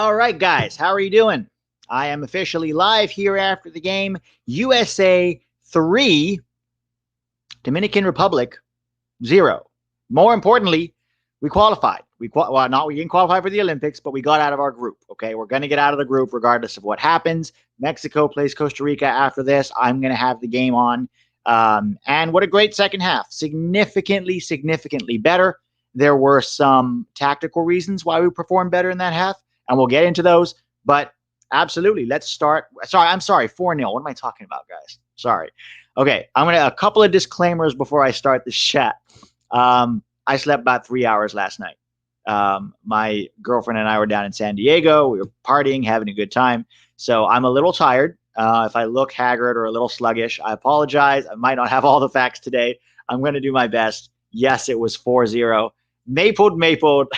All right, guys, how are you doing? I am officially live here after the game. USA 3, Dominican Republic 0. More importantly, we qualified. We didn't qualify for the Olympics, but we got out of our group. Okay, we're going to get out of the group regardless of what happens. Mexico plays Costa Rica after this. I'm going to have the game on. And what a great second half. Significantly better. There were some tactical reasons why we performed better in that half, and we'll get into those. But absolutely, let's start. I'm sorry, 4-0. What am I talking about, guys? Sorry. Okay, a couple of disclaimers before I start this chat. I slept about 3 hours last night. My girlfriend and I were down in San Diego. We were partying, having a good time. So I'm a little tired. If I look haggard or a little sluggish, I apologize. I might not have all the facts today. I'm going to do my best. Yes, it was 4-0. Mapled.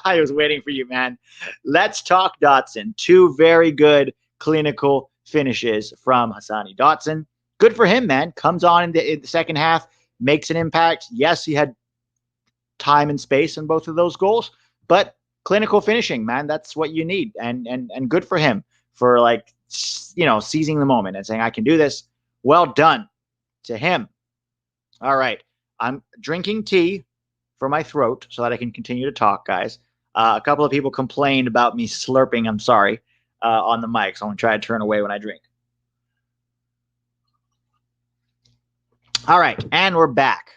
I was waiting for you, man. Let's talk Dotson. 2 very good clinical finishes from Hasani Dotson. Good for him, man. Comes on in the second half, makes an impact. Yes, he had time and space in both of those goals, but clinical finishing, man, that's what you need. And good for him for, like, seizing the moment and saying, I can do this. Well done to him. All right. I'm drinking tea for my throat so that I can continue to talk, guys. A couple of people complained about me slurping, I'm sorry, on the mic, so I'm going to try to turn away when I drink. All right, and we're back.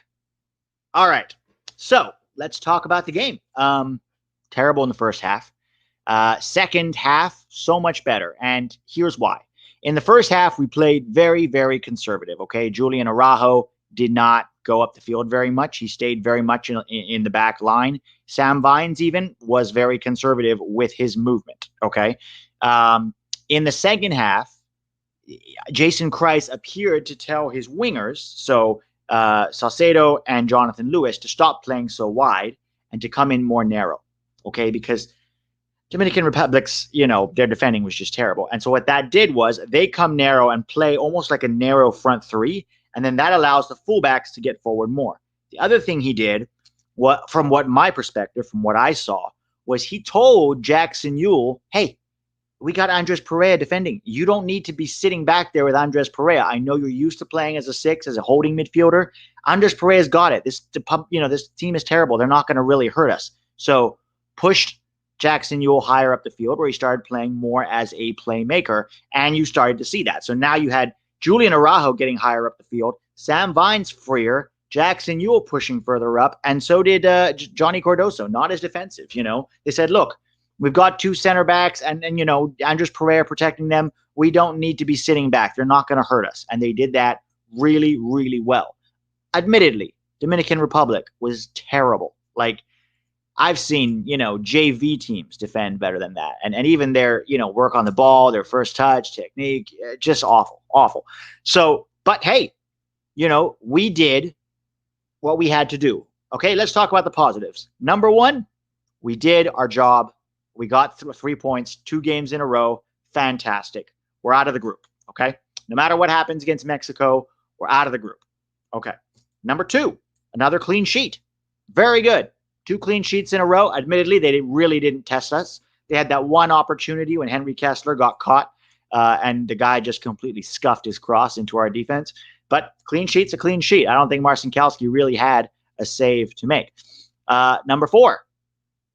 All right, so let's talk about the game. Terrible in the first half. Second half, so much better, and here's why. In the first half, we played very, very conservative, okay? Julian Araujo did not go up the field very much. He stayed very much in the back line. Sam Vines even was very conservative with his movement, okay? In the second half, Jason Kreis appeared to tell his wingers, so Salcedo and Jonathan Lewis, to stop playing so wide and to come in more narrow, okay? Because Dominican Republic's, their defending was just terrible. And so what that did was they come narrow and play almost like a narrow front three, and then that allows the fullbacks to get forward more. The other thing he did, from my perspective, from what I saw, was he told Jackson Yeuill, hey, we got Andres Perea defending. You don't need to be sitting back there with Andres Perea. I know you're used to playing as a 6, as a holding midfielder. Andres Perea's got it. This team is terrible. They're not going to really hurt us. So pushed Jackson Yeuill higher up the field, where he started playing more as a playmaker, and you started to see that. So now you had Julian Araujo getting higher up the field, Sam Vines freer, Jackson Yeuill pushing further up, and so did Johnny Cardoso, not as defensive. They said, look, we've got 2 center backs and Andres Perea protecting them. We don't need to be sitting back. They're not going to hurt us. And they did that really, really well. Admittedly, Dominican Republic was terrible. Like, I've seen, JV teams defend better than that. And even their, work on the ball, their first touch, technique, just awful. So, but hey, we did what we had to do. Okay, let's talk about the positives. Number 1, we did our job. We got 3 points, 2 games in a row. Fantastic. We're out of the group. Okay, no matter what happens against Mexico, we're out of the group. Okay, number 2, another clean sheet. Very good. 2 clean sheets in a row. Admittedly, they really didn't test us. They had that one opportunity when Henry Kessler got caught, and the guy just completely scuffed his cross into our defense. But clean sheet's a clean sheet. I don't think Marcinkowski really had a save to make. Number 4,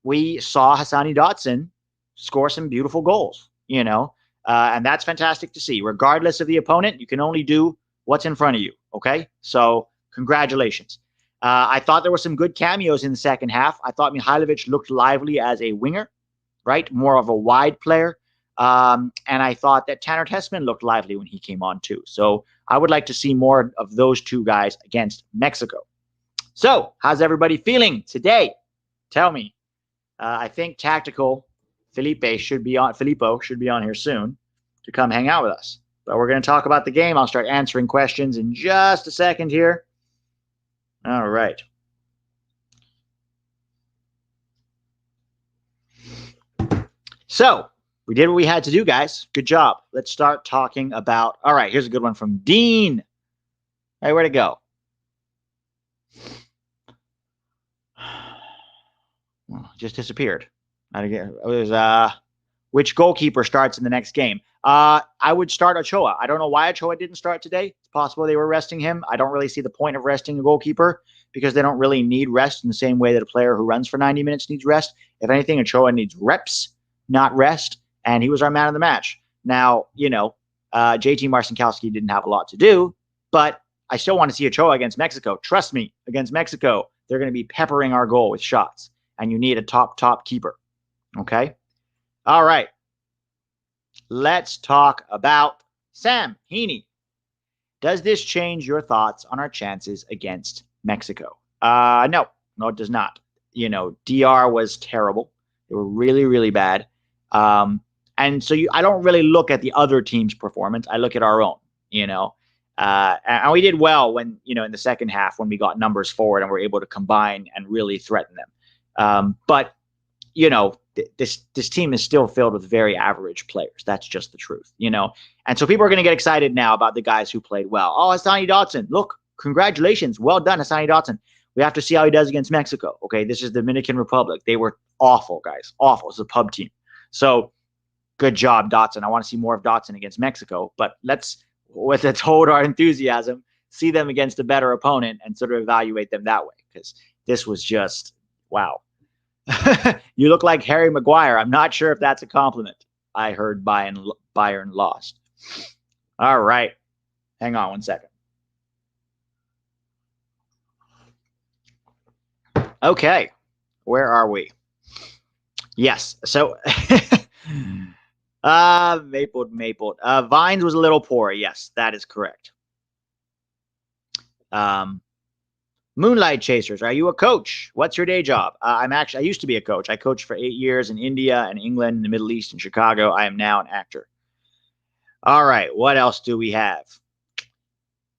we saw Hasani Dotson score some beautiful goals, and that's fantastic to see. Regardless of the opponent, you can only do what's in front of you, okay? So congratulations. I thought there were some good cameos in the second half. I thought Mihailovic looked lively as a winger, right? More of a wide player. And I thought that Tanner Tessman looked lively when he came on too. So I would like to see more of those 2 guys against Mexico. So how's everybody feeling today? Tell me. I think tactical Fillipo should be on here soon to come hang out with us. But we're going to talk about the game. I'll start answering questions in just a second here. All right. So we did what we had to do, guys. Good job. Let's start talking about. All right, here's a good one from Dean. Hey, where'd it go? Well, just disappeared. It was which goalkeeper starts in the next game. I would start Ochoa. I don't know why Ochoa didn't start today. It's possible they were resting him. I don't really see the point of resting a goalkeeper because they don't really need rest in the same way that a player who runs for 90 minutes needs rest. If anything, Ochoa needs reps, not rest, and he was our man of the match. Now, JT Marcinkowski didn't have a lot to do, but I still want to see Ochoa against Mexico. Trust me, against Mexico, they're going to be peppering our goal with shots, and you need a top keeper. Okay? All right. Let's talk about Sam Heaney. Does this change your thoughts on our chances against Mexico? No, it does not. DR was terrible. They were really, really bad. And so I don't really look at the other team's performance. I look at our own, and we did well when, in the second half when we got numbers forward and were able to combine and really threaten them. But this team is still filled with very average players. That's just the truth, And so people are going to get excited now about the guys who played well. Oh, Hasani Dotson. Look, congratulations. Well done, Hasani Dotson. We have to see how he does against Mexico. Okay, this is the Dominican Republic. They were awful, guys. Awful. It's a pub team. So good job, Dotson. I want to see more of Dotson against Mexico. But let's, with our enthusiasm, see them against a better opponent and sort of evaluate them that way. Because this was just, wow. You look like Harry Maguire. I'm not sure if that's a compliment. I heard Bayern lost. All right. Hang on one second. Okay. Where are we? Yes. So, Maple. Vines was a little poor. Yes, that is correct. Moonlight Chasers, are you a coach? What's your day job? I used to be a coach. I coached for 8 years in India and England, in the Middle East, and Chicago. I am now an actor. All right, what else do we have?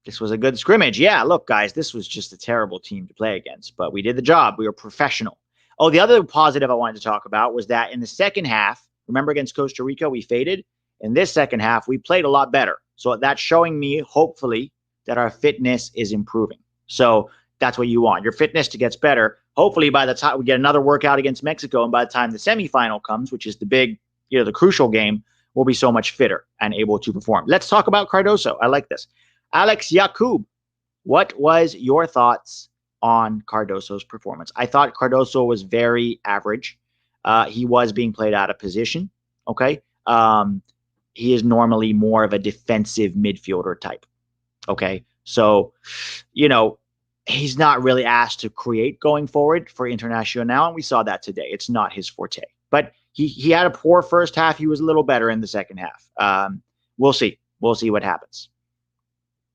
This was a good scrimmage. Yeah, look, guys, this was just a terrible team to play against, but we did the job. We were professional. Oh, the other positive I wanted to talk about was that in the second half, remember against Costa Rica, we faded? In this second half, we played a lot better. So that's showing me, hopefully, that our fitness is improving. So that's what you want. Your fitness to get better. Hopefully, by the time we get another workout against Mexico, and by the time the semifinal comes, which is the big, the crucial game, we'll be so much fitter and able to perform. Let's talk about Cardoso. I like this. Alex Yakub, what was your thoughts on Cardoso's performance? I thought Cardoso was very average. He was being played out of position. Okay. He is normally more of a defensive midfielder type. Okay. So, he's not really asked to create going forward for Internacional, and we saw that today. It's not his forte. But he had a poor first half. He was a little better in the second half. We'll see. We'll see what happens.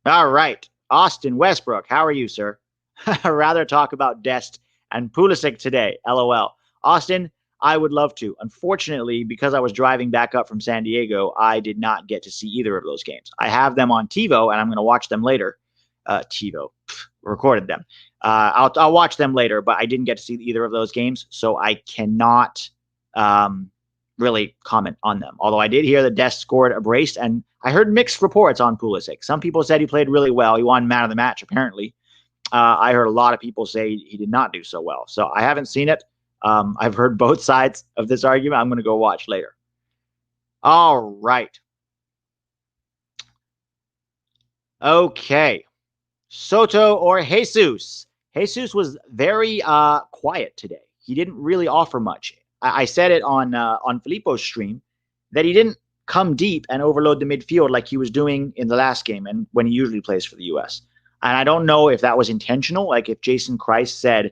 All right. Austin Westbrook, how are you, sir? I'd rather talk about Dest and Pulisic today. LOL. Austin, I would love to. Unfortunately, because I was driving back up from San Diego, I did not get to see either of those games. I have them on TiVo, and I'm going to watch them later. TiVo. Recorded them. I'll watch them later, but I didn't get to see either of those games, so I cannot really comment on them. Although I did hear that Dest scored a brace, and I heard mixed reports on Pulisic. Some people said he played really well. He won man of the match, apparently. I heard a lot of people say he did not do so well. So I haven't seen it. I've heard both sides of this argument. I'm going to go watch later. All right. Okay. Soto or Jesus? Jesus was very quiet today. He didn't really offer much. I said it on Fillipo's stream that he didn't come deep and overload the midfield like he was doing in the last game and when he usually plays for the U.S. And I don't know if that was intentional, like if Jason Christ said,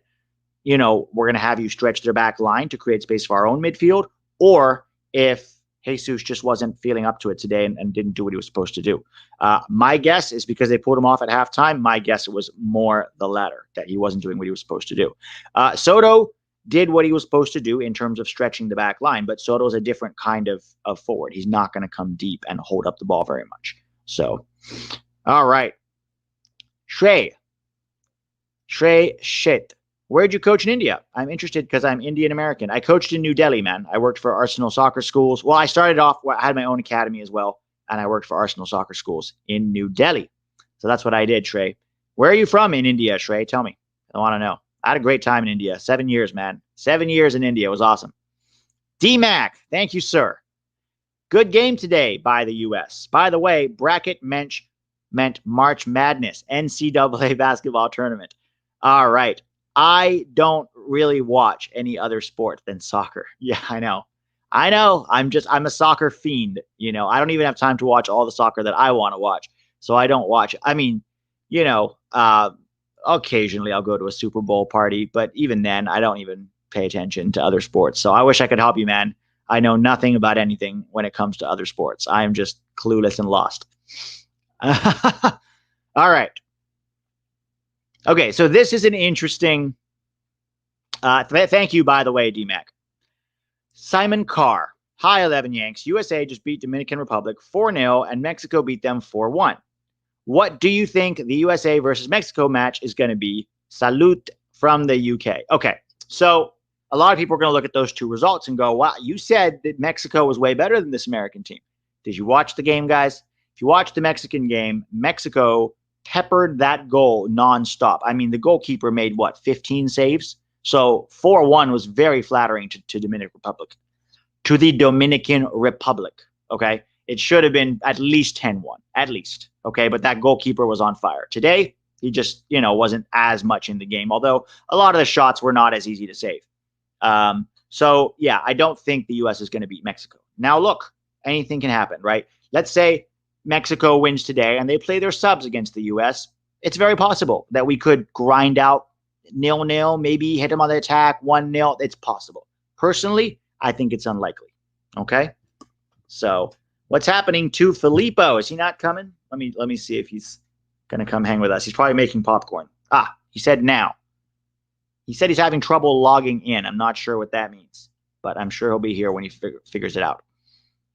we're going to have you stretch their back line to create space for our own midfield, or if Jesus just wasn't feeling up to it today and didn't do what he was supposed to do. My guess is because they pulled him off at halftime. My guess it was more the latter, that he wasn't doing what he was supposed to do. Soto did what he was supposed to do in terms of stretching the back line, but Soto is a different kind of forward. He's not going to come deep and hold up the ball very much. So, all right. Shrey Shit. Where'd you coach in India? I'm interested because I'm Indian American. I coached in New Delhi, man. I worked for Arsenal Soccer Schools. Well, I started off, I had my own academy as well, and I worked for Arsenal Soccer Schools in New Delhi. So that's what I did, Shrey. Where are you from in India, Shrey? Tell me. I want to know. I had a great time in India. 7 years, man. 7 years in India. It was awesome. D-Mac. Thank you, sir. Good game today by the U.S. By the way, bracket meant March Madness, NCAA basketball tournament. All right. I don't really watch any other sport than soccer. Yeah, I know. I'm a soccer fiend. I don't even have time to watch all the soccer that I want to watch. So I don't watch. I mean, occasionally I'll go to a Super Bowl party, but even then I don't even pay attention to other sports. So I wish I could help you, man. I know nothing about anything when it comes to other sports. I am just clueless and lost. All right. Okay, so this is an interesting. Thank you, by the way, DMAC. Simon Carr. Hi, 11 Yanks. USA just beat Dominican Republic 4-0, and Mexico beat them 4-1. What do you think the USA versus Mexico match is going to be? Salute from the UK. Okay, so a lot of people are going to look at those two results and go, wow, you said that Mexico was way better than this American team. Did you watch the game, guys? If you watch the Mexican game, Mexico peppered that goal nonstop. I mean, the goalkeeper made, 15 saves? So 4-1 was very flattering to Dominican Republic. To the Dominican Republic, okay? It should have been at least 10-1, at least, okay? But that goalkeeper was on fire. Today, he just, wasn't as much in the game, although a lot of the shots were not as easy to save. So, yeah, I don't think the U.S. is going to beat Mexico. Now, look, anything can happen, right? Let's say Mexico wins today and they play their subs against the U.S. It's very possible that we could grind out 0-0, maybe hit them on the attack, 1-0. It's possible. Personally, I think it's unlikely. Okay? So, what's happening to Fillipo? Is he not coming? Let me see if he's going to come hang with us. He's probably making popcorn. He said now. He said he's having trouble logging in. I'm not sure what that means, but I'm sure he'll be here when he figures it out.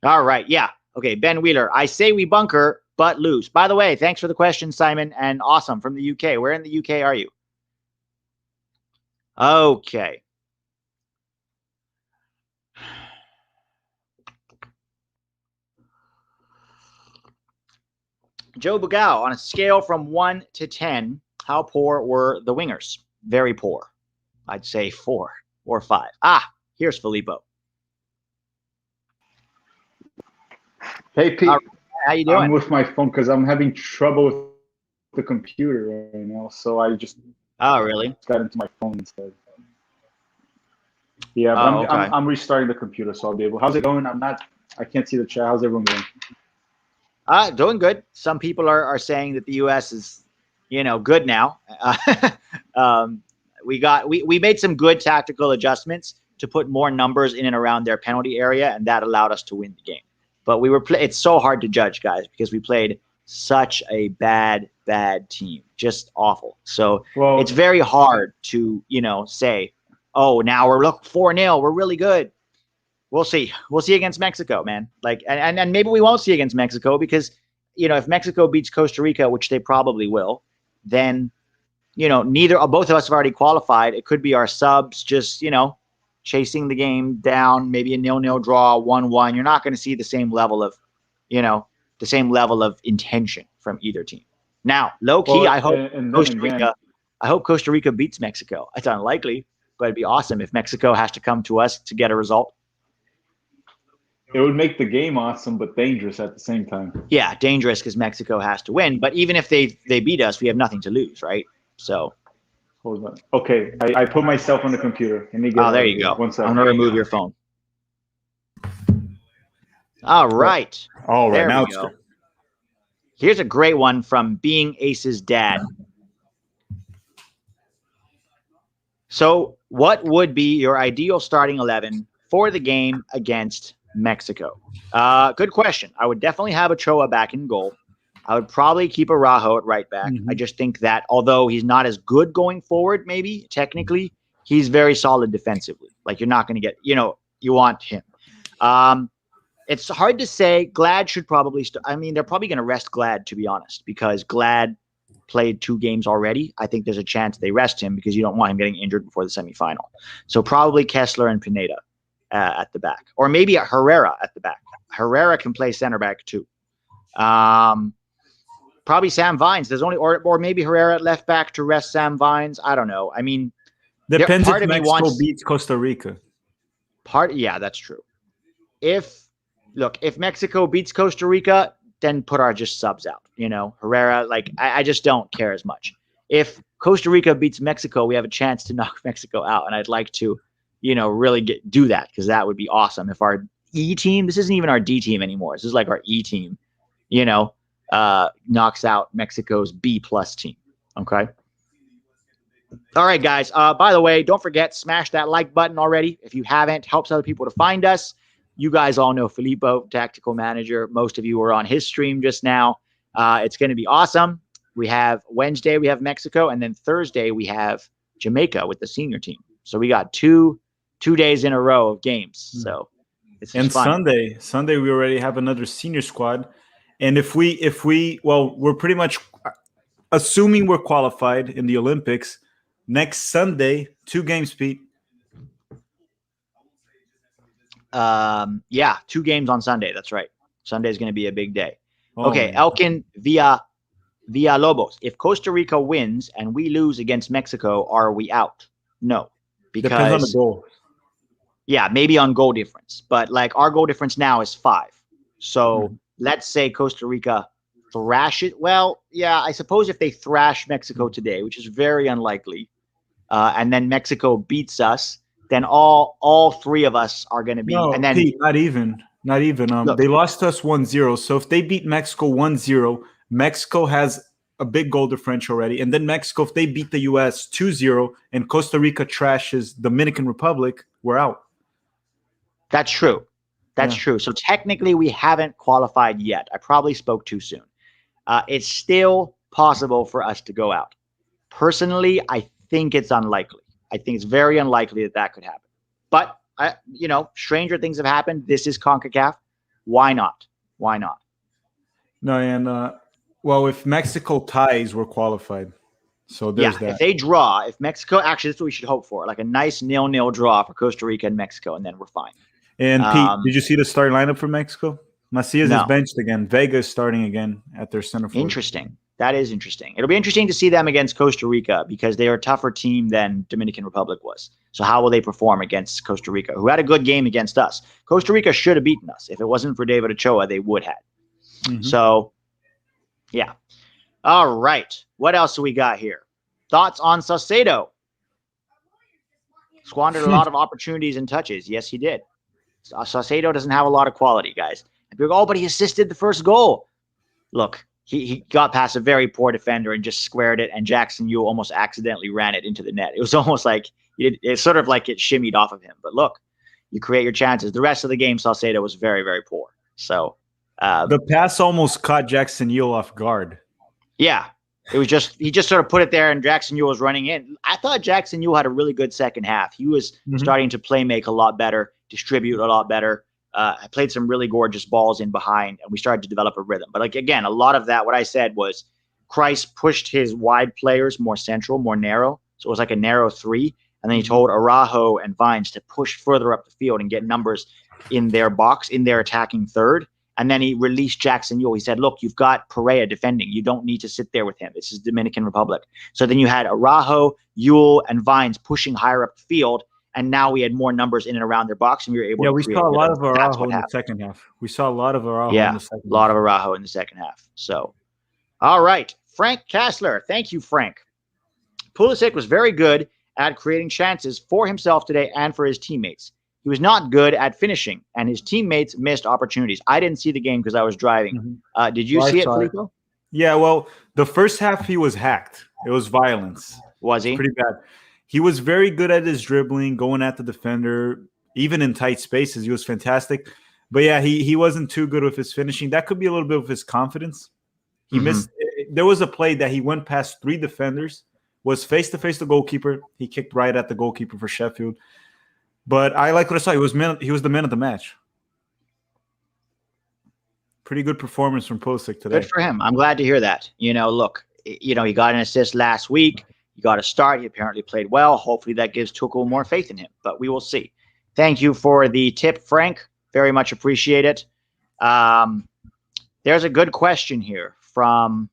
All right. Yeah. Okay. Ben Wheeler. I say we bunker, but lose. By the way, thanks for the question, Simon, and awesome from the UK. Where in the UK are you? Okay. Joe Bugao, on a scale from 1 to 10, how poor were the wingers? Very poor. I'd say 4 or 5. Here's Filippo. Hey, Pete. How you doing? I'm with my phone because I'm having trouble with the computer right now. So I just really? got into my phone instead. Yeah, but okay. I'm restarting the computer, so I'll be able. How's it going? I can't see the chat. How's everyone going? Doing good. Some people are saying that the U.S. is, good now. We made some good tactical adjustments to put more numbers in and around their penalty area, and that allowed us to win the game. But it's so hard to judge, guys, because we played such a bad team, just awful. So it's very hard to, say, oh, now we're 4-0, we're really good. We'll see. We'll see against Mexico, man. And maybe we won't see against Mexico because, if Mexico beats Costa Rica, which they probably will, then, both of us have already qualified. It could be our subs just, chasing the game down, maybe a 0-0 draw, 1-1. You're not going to see the same level of, intention from either team. Now, low key, I hope Costa Rica beats Mexico. It's unlikely, but it'd be awesome if Mexico has to come to us to get a result. It would make the game awesome, but dangerous at the same time. Yeah, dangerous because Mexico has to win. But even if they beat us, we have nothing to lose, right? So. Hold on. Okay, I put myself on the computer. Let me there you go. I'm going to remove your phone. All right. All right. There now we go. Here's a great one from Being Ace's dad. So, what would be your ideal starting 11 for the game against Mexico? Good question. I would definitely have Ochoa back in goal. I would probably keep Araujo at right back. I just think that although he's not as good going forward, maybe technically, he's very solid defensively. Like you're not going to get, you want him. It's hard to say. Glad should probably they're probably going to rest Glad, to be honest, because Glad played 2 games already. I think there's a chance they rest him because you don't want him getting injured before the semifinal. So probably Kessler and Pineda at the back, or maybe a Herrera at the back. Herrera can play center back too. Probably Sam Vines. There's only or maybe Herrera at left back to rest Sam Vines. I don't know. I mean, depends if Mexico beats Costa Rica. Yeah, that's true. If look, if Mexico beats Costa Rica, then put our just subs out. Herrera, like I just don't care as much. If Costa Rica beats Mexico, we have a chance to knock Mexico out, and I'd like to, really do that because that would be awesome. If our E team, this isn't even our D team anymore. This is like our E team, knocks out Mexico's B plus team. Okay. All right, guys. By the way, don't forget, smash that like button already. If you haven't, helps other people to find us. You guys all know Fillipo, tactical manager. Most of you were on his stream just now. It's going to be awesome. We have Wednesday, we have Mexico, and then Thursday we have Jamaica with the senior team. So we got two days in a row of games. So it's and fun. Sunday we already have another senior squad. And if we we're pretty much assuming we're qualified in the Olympics. Next Sunday, 2 games, Pete. Yeah, 2 games on Sunday. That's right. Sunday is going to be a big day. Okay, man. Elkin via Lobos. If Costa Rica wins and we lose against Mexico, are we out? No, because depends on the goal. Yeah, maybe on goal difference, but like our goal difference now is 5. So let's say Costa Rica thrash it. Well, yeah, I suppose if they thrash Mexico today, which is very unlikely, and then Mexico beats us, then all 3 of us are going to be. No, and then Pete, not even. Look, they lost us 1-0. So if they beat Mexico 1-0, Mexico has a big goal differential already. And then Mexico, if they beat the U.S. 2-0 and Costa Rica trashes Dominican Republic, we're out. That's true. That's true. So technically, we haven't qualified yet. I probably spoke too soon. It's still possible for us to go out. Personally, I think it's unlikely. I think it's very unlikely that could happen. But, stranger things have happened. This is CONCACAF. Why not? Why not? No, and, if Mexico ties, we're qualified. So there's that. If they draw, if Mexico, actually, that's what we should hope for. Like a nice 0-0 draw for Costa Rica and Mexico, and then we're fine. And Pete, did you see the starting lineup for Mexico? Macias is benched again. Vega is starting again at their center forward. Interesting. That is interesting. It'll be interesting to see them against Costa Rica because they are a tougher team than Dominican Republic was. So how will they perform against Costa Rica, who had a good game against us? Costa Rica should have beaten us. If it wasn't for David Ochoa, they would have. Mm-hmm. So, yeah. All right. What else do we got here? Thoughts on Saucedo? Squandered a lot of opportunities and touches. Yes, he did. Saucedo doesn't have a lot of quality, guys. And people go, but he assisted the first goal. Look, he got past a very poor defender and just squared it, and Jackson Yeuill almost accidentally ran it into the net. It was almost like it's sort of like it shimmied off of him. But look, you create your chances. The rest of the game, Saucedo was very, very poor. So the pass almost caught Jackson Yeuill off guard. Yeah, it was he just sort of put it there, and Jackson Yeuill was running in. I thought Jackson Yeuill had a really good second half. He was starting to play make a lot better, distribute a lot better. I played some really gorgeous balls in behind, and we started to develop a rhythm. But again, a lot of that, what I said was Christ pushed his wide players more central, more narrow. So it was like a narrow 3. And then he told Araujo and Vines to push further up the field and get numbers in their box, in their attacking third. And then he released Jackson Yeuill. He said, look, you've got Perea defending. You don't need to sit there with him. This is Dominican Republic. So then you had Araujo, Yeuill, and Vines pushing higher up the field. And now we had more numbers in and around their box, and we were able to create. Yeah, we saw a lot of Araujo in the second half. In the second half. A lot of Araujo in the second half. So, all right. Frank Kassler. Thank you, Frank. Pulisic was very good at creating chances for himself today and for his teammates. He was not good at finishing, and his teammates missed opportunities. I didn't see the game because I was driving. Did you see it, Fillipo? Yeah, well, the first half he was hacked. It was violence. Was he? Pretty bad. He was very good at his dribbling, going at the defender, even in tight spaces. He was fantastic. But yeah, he wasn't too good with his finishing. That could be a little bit of his confidence. He missed. There was a play that he went past 3 defenders, was face-to-face the goalkeeper. He kicked right at the goalkeeper for Sheffield. But I like what I saw. He was the man of the match. Pretty good performance from Poolsick today. Good for him. I'm glad to hear that. Look, he got an assist last week. He got a start. He apparently played well. Hopefully that gives Tuchel more faith in him, but we will see. Thank you for the tip, Frank. Very much appreciate it. There's a good question here from,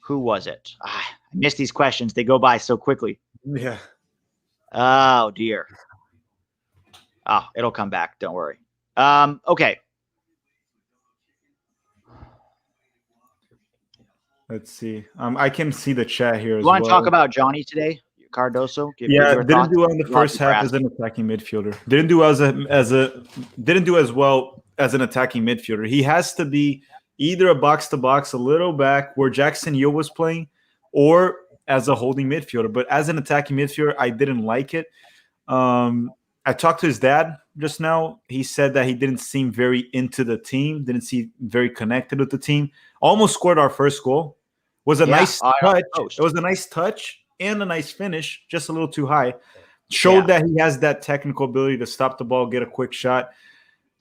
who was it? I miss these questions. They go by so quickly. Yeah. Oh, dear. Oh, it'll come back. Don't worry. Okay. Let's see. I can see the chat here as You want well. to talk about Johnny today, Cardoso? Give Yeah, your didn't thoughts. do well in the first half as an attacking midfielder. Didn't do as well as an attacking midfielder. He has to be either a box to box, a little back where Jackson Yeuill was playing, or as a holding midfielder. But as an attacking midfielder, I didn't like it. I talked to his dad just now. He said that he didn't seem very into the team, didn't seem very connected with the team. Almost scored our first goal. Was a nice touch. It was a nice touch and a nice finish, just a little too high. Showed that he has that technical ability to stop the ball, get a quick shot.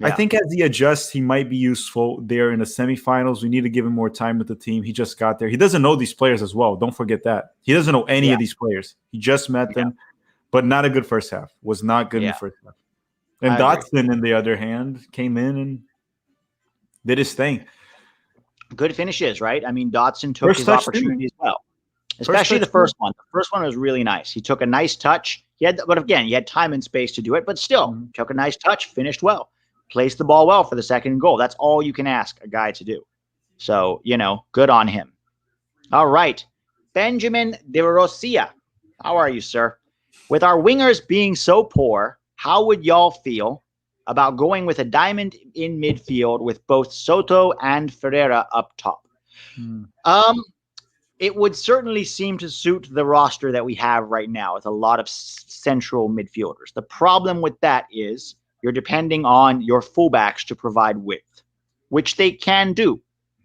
I think as he adjusts, he might be useful there in the semifinals. We need to give him more time with the team. He just got there. He doesn't know these players as well. Don't forget that. He doesn't know any of these players. He just met them, but not a good first half. Was not good in the first half. And Dotson, on the other hand, came in and did his thing. Good finishes, right? I mean, Dotson took his opportunity as well, especially the first one. The first one was really nice. He took a nice touch. But again, he had time and space to do it, but still took a nice touch, finished well, placed the ball well for the second goal. That's all you can ask a guy to do. So, good on him. All right. Benjamin De Rosia. How are you, sir? With our wingers being so poor, how would y'all feel about going with a diamond in midfield with both Soto and Ferreira up top? It would certainly seem to suit the roster that we have right now with a lot of central midfielders. The problem with that is you're depending on your fullbacks to provide width, which they can do.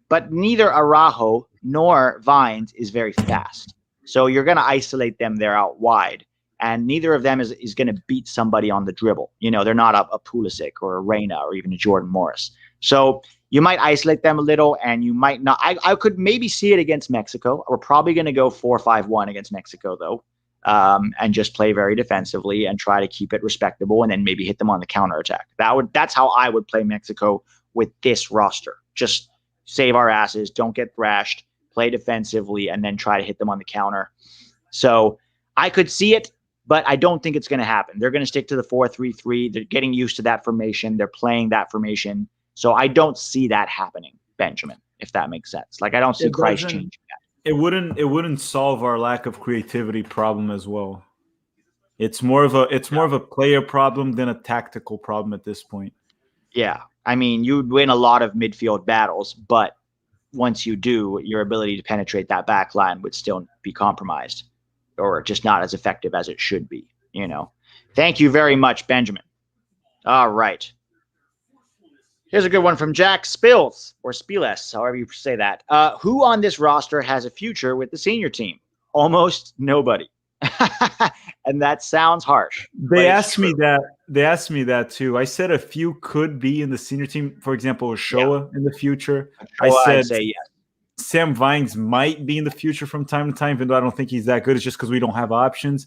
But neither Araujo nor Vines is very fast. So you're going to isolate them there out wide. And neither of them is going to beat somebody on the dribble. They're not a Pulisic or a Reina or even a Jordan Morris. So you might isolate them a little, and you might not. I could maybe see it against Mexico. We're probably going to go 4-5-1 against Mexico, though, and just play very defensively and try to keep it respectable, and then maybe hit them on the counterattack. That's how I would play Mexico with this roster. Just save our asses, don't get thrashed, play defensively, and then try to hit them on the counter. So I could see it, but I don't think it's going to happen. They're going to stick to the 4-3-3. They're getting used to that formation. They're playing that formation. So I don't see that happening, Benjamin, if that makes sense. Like, I don't see Christ changing that. It wouldn't solve our lack of creativity problem as well. It's more of a player problem than a tactical problem at this point. Yeah. I mean, you'd win a lot of midfield battles, but once you do, your ability to penetrate that back line would still be compromised, or just not as effective as it should be, Thank you very much, Benjamin. All right. Here's a good one from Jack Spills, or Spiles, however you say that. Who on this roster has a future with the senior team? Almost nobody. And that sounds harsh. They asked me that too. I said a few could be in the senior team. For example, Ochoa in the future. I'd say yes. Sam Vines might be in the future from time to time, even though I don't think he's that good. It's just because we don't have options.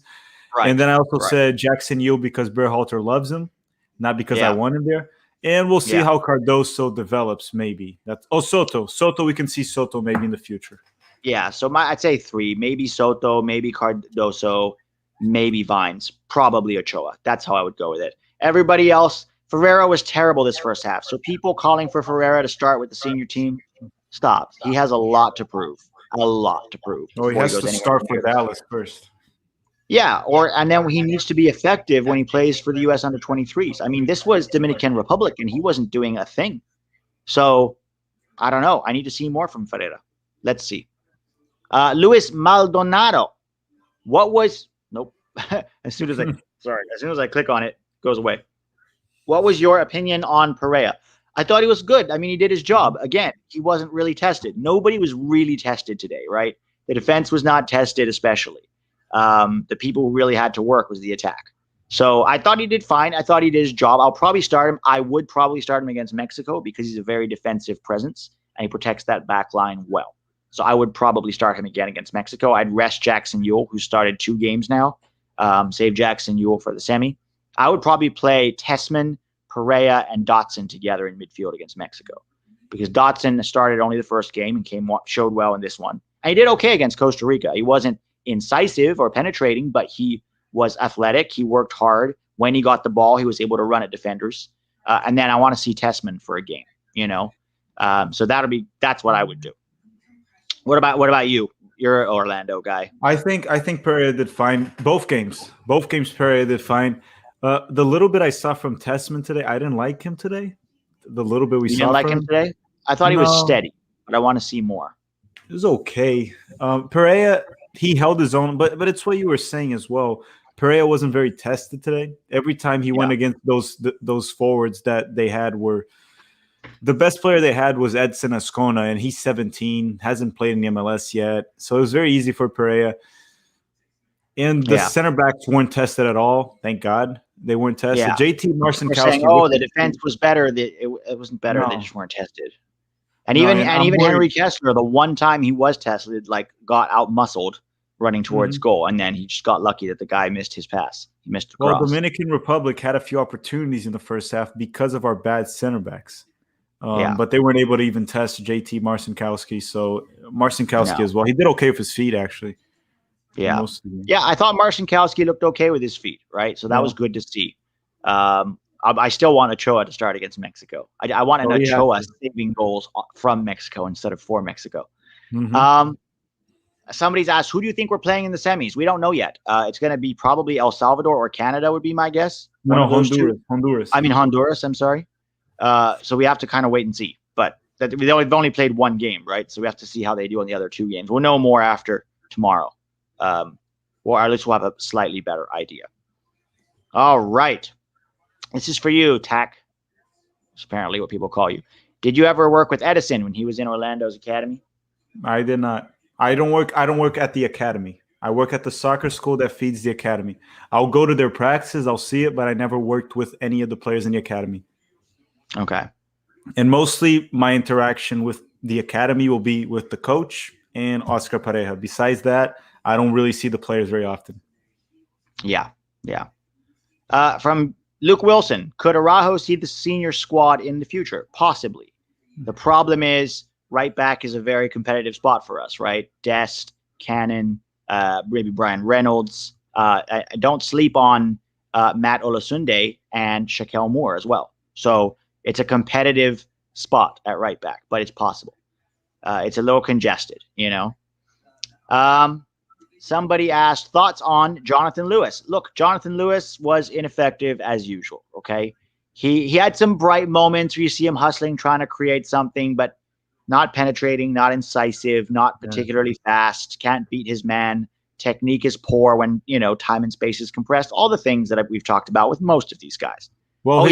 Right. And then I also said Jackson Yeuill because Berhalter loves him, not because I want him there. And we'll see how Cardoso develops, maybe. Soto. Soto, we can see Soto maybe in the future. Yeah, so I'd say 3. Maybe Soto, maybe Cardoso, maybe Vines, probably Ochoa. That's how I would go with it. Everybody else, Ferreira was terrible this first half. So people calling for Ferreira to start with the senior team, stop. He has a lot to prove. Oh, he has to start for Dallas first. Yeah, and then he needs to be effective when he plays for the US Under-23s. I mean, this was Dominican Republic, and he wasn't doing a thing. So, I don't know. I need to see more from Ferreira. Let's see. Luis Maldonado. Nope. as soon as I click on it, it goes away. What was your opinion on Pereira? I thought he was good. I mean, he did his job. Again, he wasn't really tested. Nobody was really tested today, right? The defense was not tested, especially. The people who really had to work was the attack. So I thought he did fine. I thought he did his job. I'll probably start him. I would probably start him against Mexico because he's a very defensive presence and he protects that back line well. So I would probably start him again against Mexico. I'd rest Jackson Yeuill, who started 2 games now. Save Jackson Yeuill for the semi. I would probably play Tessman, Pereira, and Dotson together in midfield against Mexico because Dotson started only the first game and showed well in this one. And he did okay against Costa Rica. He wasn't incisive or penetrating, but he was athletic. He worked hard. When he got the ball, he was able to run at defenders. And then I want to see Tessman for a game, So that's what I would do. What about you? You're an Orlando guy. I think Pereira did fine. Both games Pereira did fine. The little bit I saw from Tessman today, I didn't like him today. The little bit we You saw didn't like from him today? I thought he was No, steady, but I want to see more. it was okay. Pereira, he held his own, but it's what you were saying as well. Pereira wasn't very tested today. Every time he went against those forwards that they had were the best player they had was Edson Ascona, and he's 17, hasn't played in the MLS yet. So it was very easy for Pereira. And the center backs weren't tested at all. Thank God they weren't tested. Yeah. JT Marcinkowski. Saying, the defense was better. It wasn't better. No. They just weren't tested. And even Henry Kessler, the one time he was tested, like got out muscled running towards goal, and then he just got lucky that the guy missed his pass. He missed the cross. Well, Dominican Republic had a few opportunities in the first half because of our bad center backs. But they weren't able to even test JT Marcinkowski. So Marcinkowski as well. He did okay with his feet, actually. Yeah. I thought Marcinkowski looked okay with his feet, right? So that was good to see. I still want Ochoa to start against Mexico. I want an Ochoa saving goals from Mexico instead of for Mexico. Somebody's asked, who do you think we're playing in the semis? We don't know yet. It's going to be probably El Salvador or Canada would be my guess. No, Honduras. I mean Honduras, I'm sorry. So we have to kind of wait and see. But we've only played one game, right? So we have to see how they do on the other two games. We'll know more after tomorrow. Or at least we'll have a slightly better idea. All right. This is for you, Tack. That's apparently what people call you. Did you ever work with Edison when he was in Orlando's academy? I did not. I don't work at the academy. I work at the soccer school that feeds the academy. I'll go to their practices, I'll see it, but I never worked with any of the players in the academy. Okay. And mostly my interaction with the academy will be with the coach and Oscar Pareja. Besides that, I don't really see the players very often. Yeah. From Luke Wilson, could Araujo see the senior squad in the future? Possibly. The problem is right back is a very competitive spot for us, right? Dest, Cannon, maybe Brian Reynolds. I don't sleep on Matt Olasunde and Shaquille Moore as well. So it's a competitive spot at right back, but it's possible. It's a little congested, you know. Somebody asked thoughts on Jonathan Lewis. Look, Jonathan Lewis was ineffective as usual. Okay, he had some bright moments where you see him hustling, trying to create something, but not penetrating, not incisive, not particularly fast. Can't beat his man. Technique is poor when time and space is compressed. All the things that we've talked about with most of these guys. Well,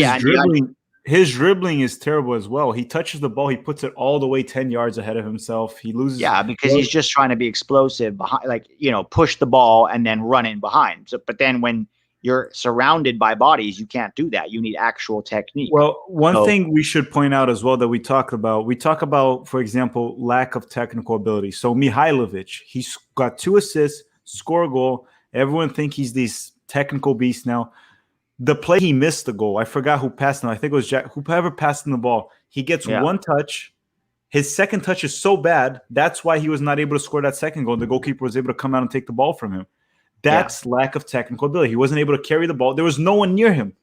his dribbling is terrible as well. He touches the ball, he puts it all the way 10 yards ahead of himself. He loses. Yeah, because he's just trying to be explosive behind, push the ball and then run in behind. So, but then when you're surrounded by bodies, you can't do that. You need actual technique. Well, one thing we should point out as well that we talk about, for example, lack of technical ability. So Mihailovic, he's got 2 assists, score a goal. Everyone thinks he's this technical beast now. The play he missed the goal. I forgot who passed him. I think it was Jack. Whoever passed him the ball. He gets one touch. His second touch is so bad. That's why he was not able to score that second goal. The goalkeeper was able to come out and take the ball from him. That's lack of technical ability. He wasn't able to carry the ball. There was no one near him.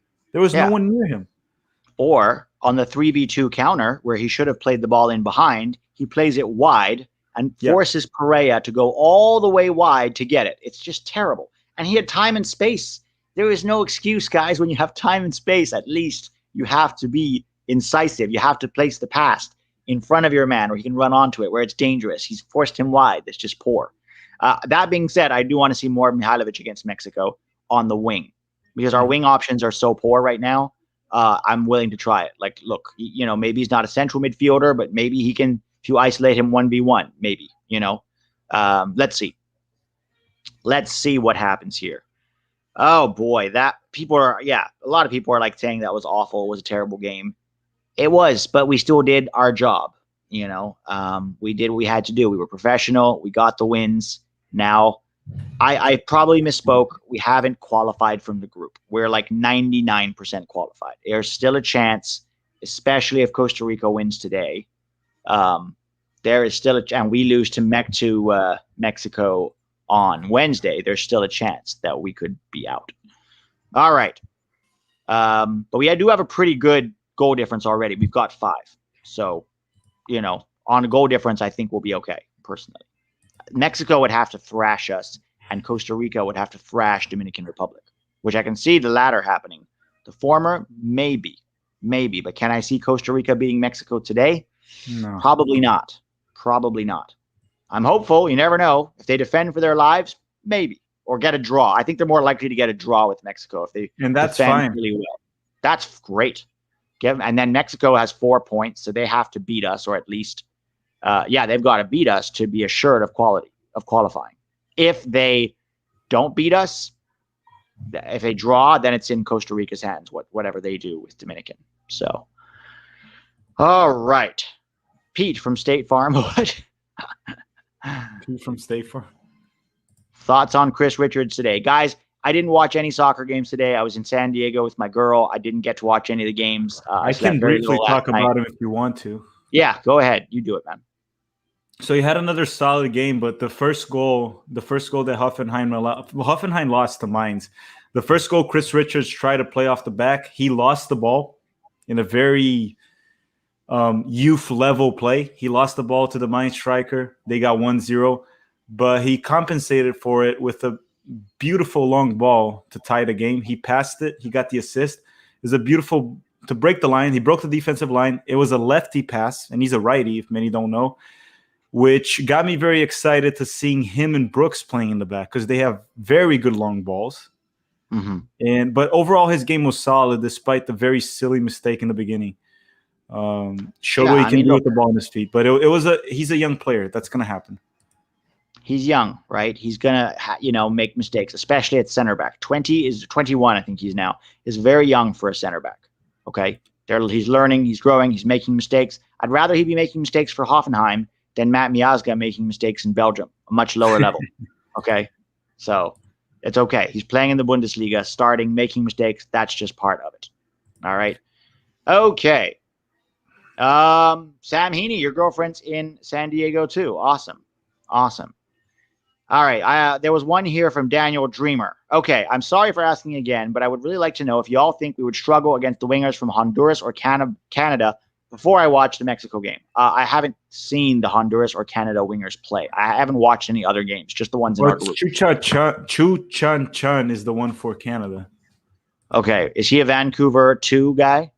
Or on the 3v2 counter where he should have played the ball in behind, he plays it wide and forces Pereira to go all the way wide to get it. It's just terrible. And he had time and space. There is no excuse, guys. When you have time and space, at least you have to be incisive. You have to place the pass in front of your man where he can run onto it, where it's dangerous. He's forced him wide. That's just poor. That being said, I do want to see more of Mihailovic against Mexico on the wing because our wing options are so poor right now. I'm willing to try it. Like, look, maybe he's not a central midfielder, but maybe he can, if you isolate him 1v1, maybe, let's see. Let's see what happens here. Oh boy, a lot of people are like saying that was awful. It was a terrible game. It was, but we still did our job. We did what we had to do. We were professional. We got the wins. Now, I probably misspoke. We haven't qualified from the group. We're like 99% qualified. There's still a chance, especially if Costa Rica wins today. There is still and we lose to Mexico on Wednesday, there's still a chance that we could be out. All right. But we do have a pretty good goal difference already. We've got 5. So, on a goal difference, I think we'll be okay. personally. Mexico would have to thrash us, and Costa Rica would have to thrash Dominican Republic, which I can see the latter happening. The former, maybe. But can I see Costa Rica beating Mexico today? No. Probably not. I'm hopeful. You never know. If they defend for their lives, maybe. Or get a draw. I think they're more likely to get a draw with Mexico if they that's defend fine. really well. That's great. And then Mexico has 4 points, so they have to beat us, or at least, they've got to beat us to be assured of qualifying. If they don't beat us, if they draw, then it's in Costa Rica's hands, whatever they do with Dominican. So, all right. Pete from State Farm. Pete from State Farm. Thoughts on Chris Richards today? Guys, I didn't watch any soccer games today. I was in San Diego with my girl. I didn't get to watch any of the games. I can briefly talk about him if you want to. Yeah, go ahead. You do it, man. So he had another solid game, but the first goal that Hoffenheim lost to Mainz. The first goal, Chris Richards tried to play off the back. He lost the ball in a very youth level play. He lost the ball to the Mainz striker. They got 1-0, but he compensated for it with a beautiful long ball to tie the game. He passed it. He got the assist. It was a beautiful to break the line. He broke the defensive line. It was a lefty pass, and he's a righty, if many don't know, which got me very excited to seeing him and Brooks playing in the back because they have very good long balls. Mm-hmm. But overall, his game was solid despite the very silly mistake in the beginning. Showed what he can do with the ball on his feet, but he's a young player. That's going to happen. He's young, right? He's gonna, make mistakes, especially at center back. 21, I think he's now, is very young for a center back. Okay, he's learning, he's growing, he's making mistakes. I'd rather he be making mistakes for Hoffenheim than Matt Miazga making mistakes in Belgium, a much lower level. Okay, so it's okay. He's playing in the Bundesliga, starting, making mistakes. That's just part of it. All right. Okay. Sam Heaney, your girlfriend's in San Diego too. Awesome. All right, there was one here from Daniel Dreamer. Okay, I'm sorry for asking again, but I would really like to know if you all think we would struggle against the wingers from Honduras or Canada before I watch the Mexico game. I haven't seen the Honduras or Canada wingers play. I haven't watched any other games, just the ones in our group. Chu Chan Chun is the one for Canada. Okay, is he a Vancouver 2 guy?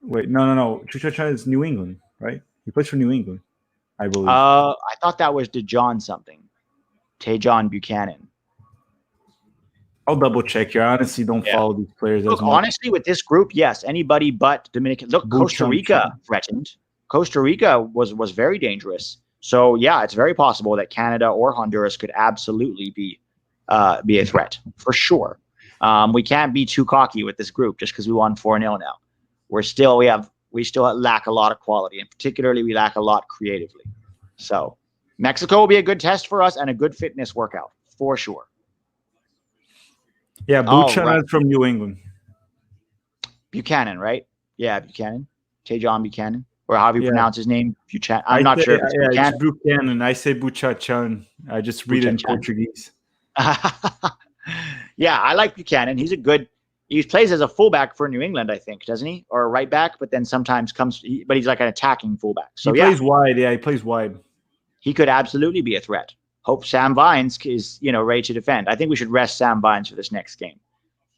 Wait, no. Chu Chan Chun is New England, right? He plays for New England, I believe. I thought that was DeJohn something. Tejon Buchanan. I'll double check here. I honestly don't follow these players. Look, honestly, with this group, yes, anybody but Dominican. Look, Costa Rica threatened. Costa Rica was very dangerous. So yeah, it's very possible that Canada or Honduras could absolutely be a threat for sure. We can't be too cocky with this group just because we won 4-0 now. We still lack a lot of quality, and particularly we lack a lot creatively. So Mexico will be a good test for us and a good fitness workout for sure. Yeah, Buchanan from New England. Buchanan, right? Yeah, Buchanan. Tejon Buchanan. Or however you pronounce his name. Buchanan. I'm not sure if it's Buchanan. It's Buchanan. I say Buchachan. I just read it in Portuguese. Yeah, I like Buchanan. He plays as a fullback for New England, I think, doesn't he? Or a right back, but then sometimes but he's like an attacking fullback. So he plays wide. Yeah, he plays wide. He could absolutely be a threat. Hope Sam Vines is, ready to defend. I think we should rest Sam Vines for this next game.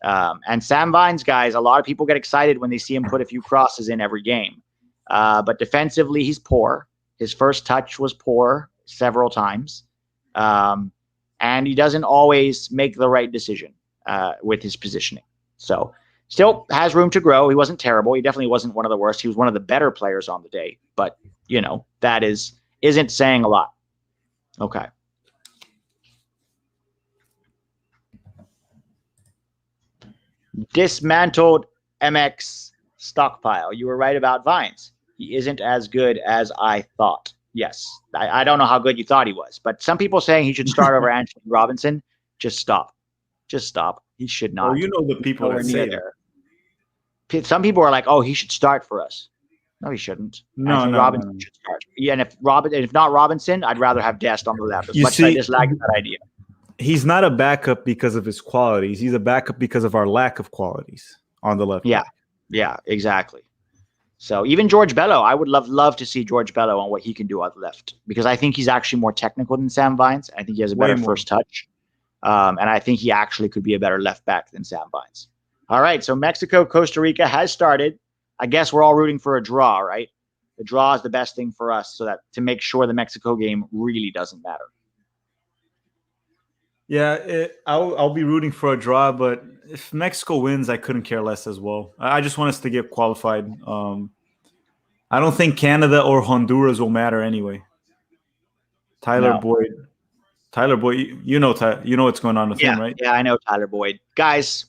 And Sam Vines, guys, a lot of people get excited when they see him put a few crosses in every game. But defensively, he's poor. His first touch was poor several times. And he doesn't always make the right decision with his positioning. So still has room to grow. He wasn't terrible. He definitely wasn't one of the worst. He was one of the better players on the day. But, that isn't saying a lot. Okay. Dismantled MX stockpile. You were right about Vines. He isn't as good as I thought. Yes. I don't know how good you thought he was, but some people saying he should start over Anthony Robinson. Just stop. He should not. Oh, the people that say that. Some people are like, oh, he should start for us. No, he shouldn't. No, Robinson should start. Yeah, and if not Robinson, I'd rather have Dest on the left. As much as I dislike that idea. He's not a backup because of his qualities. He's a backup because of our lack of qualities on the left. Yeah, exactly. So even George Bello, I would love to see George Bello on what he can do on the left, because I think he's actually more technical than Sam Vines. I think he has a better first touch. And I think he actually could be a better left back than Sam Vines. All right, so Mexico, Costa Rica has started. I guess we're all rooting for a draw, right? The draw is the best thing for us, so that to make sure the Mexico game really doesn't matter. Yeah, I'll be rooting for a draw, but if Mexico wins, I couldn't care less as well. I just want us to get qualified. I don't think Canada or Honduras will matter anyway. Tyler Boyd, you know what's going on with him, right? Yeah, I know Tyler Boyd. Guys,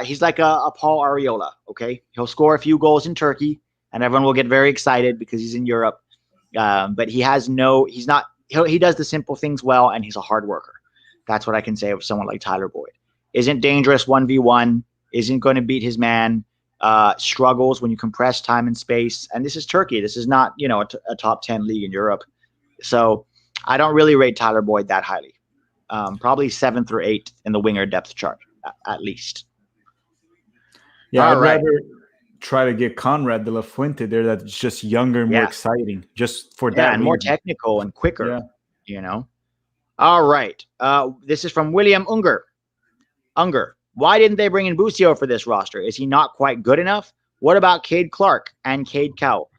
he's like a Paul Arriola, okay? He'll score a few goals in Turkey, and everyone will get very excited because he's in Europe. But he does the simple things well, and he's a hard worker. That's what I can say of someone like Tyler Boyd. Isn't dangerous 1v1, isn't going to beat his man, struggles when you compress time and space. And this is Turkey. This is not, a top 10 league in Europe. So I don't really rate Tyler Boyd that highly. Probably 7th or 8th in the winger depth chart, at least. Yeah, I'd rather try to get Conrad de la Fuente there that's just younger and more exciting, just for that. And more technical and quicker, All right. This is from William Unger. Why didn't they bring in Busio for this roster? Is he not quite good enough? What about Cade Clark and Cade Cowell?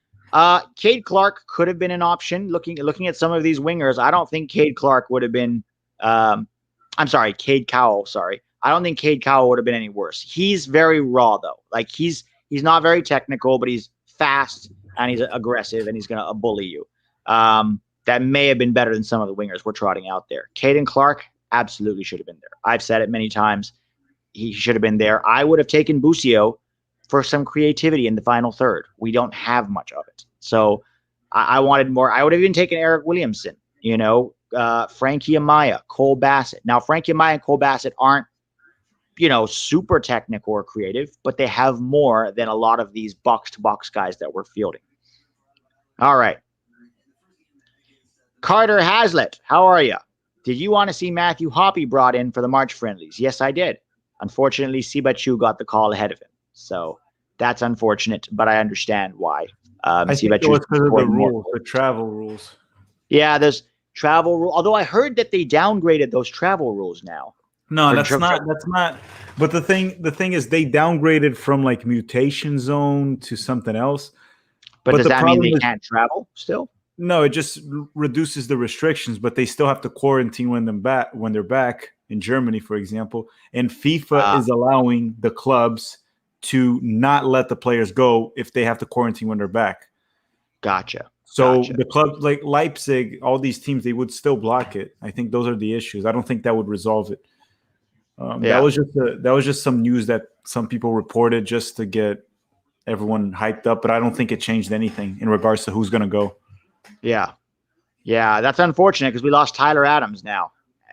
Cade Clark could have been an option. Looking at some of these wingers, I don't think Cade Clark would have been Cade Cowell, sorry. I don't think Cade Cowell would have been any worse. He's very raw though. Like he's not very technical, but he's fast and he's aggressive and he's going to bully you. That may have been better than some of the wingers we're trotting out there. Caden Clark absolutely should have been there. I've said it many times. He should have been there. I would have taken Busio for some creativity in the final third. We don't have much of it. So I wanted more. I would have even taken Eric Williamson, Frankie Amaya, Cole Bassett. Now, Frankie Amaya and Cole Bassett aren't, super technical or creative, but they have more than a lot of these box-to-box guys that we're fielding. All right. Carter Hazlitt, how are you? Did you want to see Matthew Hoppe brought in for the March friendlies? Yes, I did. Unfortunately, Sibachu got the call ahead of him. So that's unfortunate, but I understand why. I think it was because of the rules, the travel rules. Yeah, there's travel rules. Although I heard that they downgraded those travel rules now. No, that's not. But the thing is, they downgraded from like mutation zone to something else. But does that mean they can't travel still? No, it just reduces the restrictions, but they still have to quarantine when they're back in Germany, for example. And FIFA is allowing the clubs to not let the players go if they have to quarantine when they're back. Gotcha. So the clubs like Leipzig, all these teams, they would still block it. I think those are the issues. I don't think that would resolve it. That was just some news that some people reported just to get everyone hyped up, but I don't think it changed anything in regards to who's going to go. Yeah, that's unfortunate because we lost Tyler Adams now.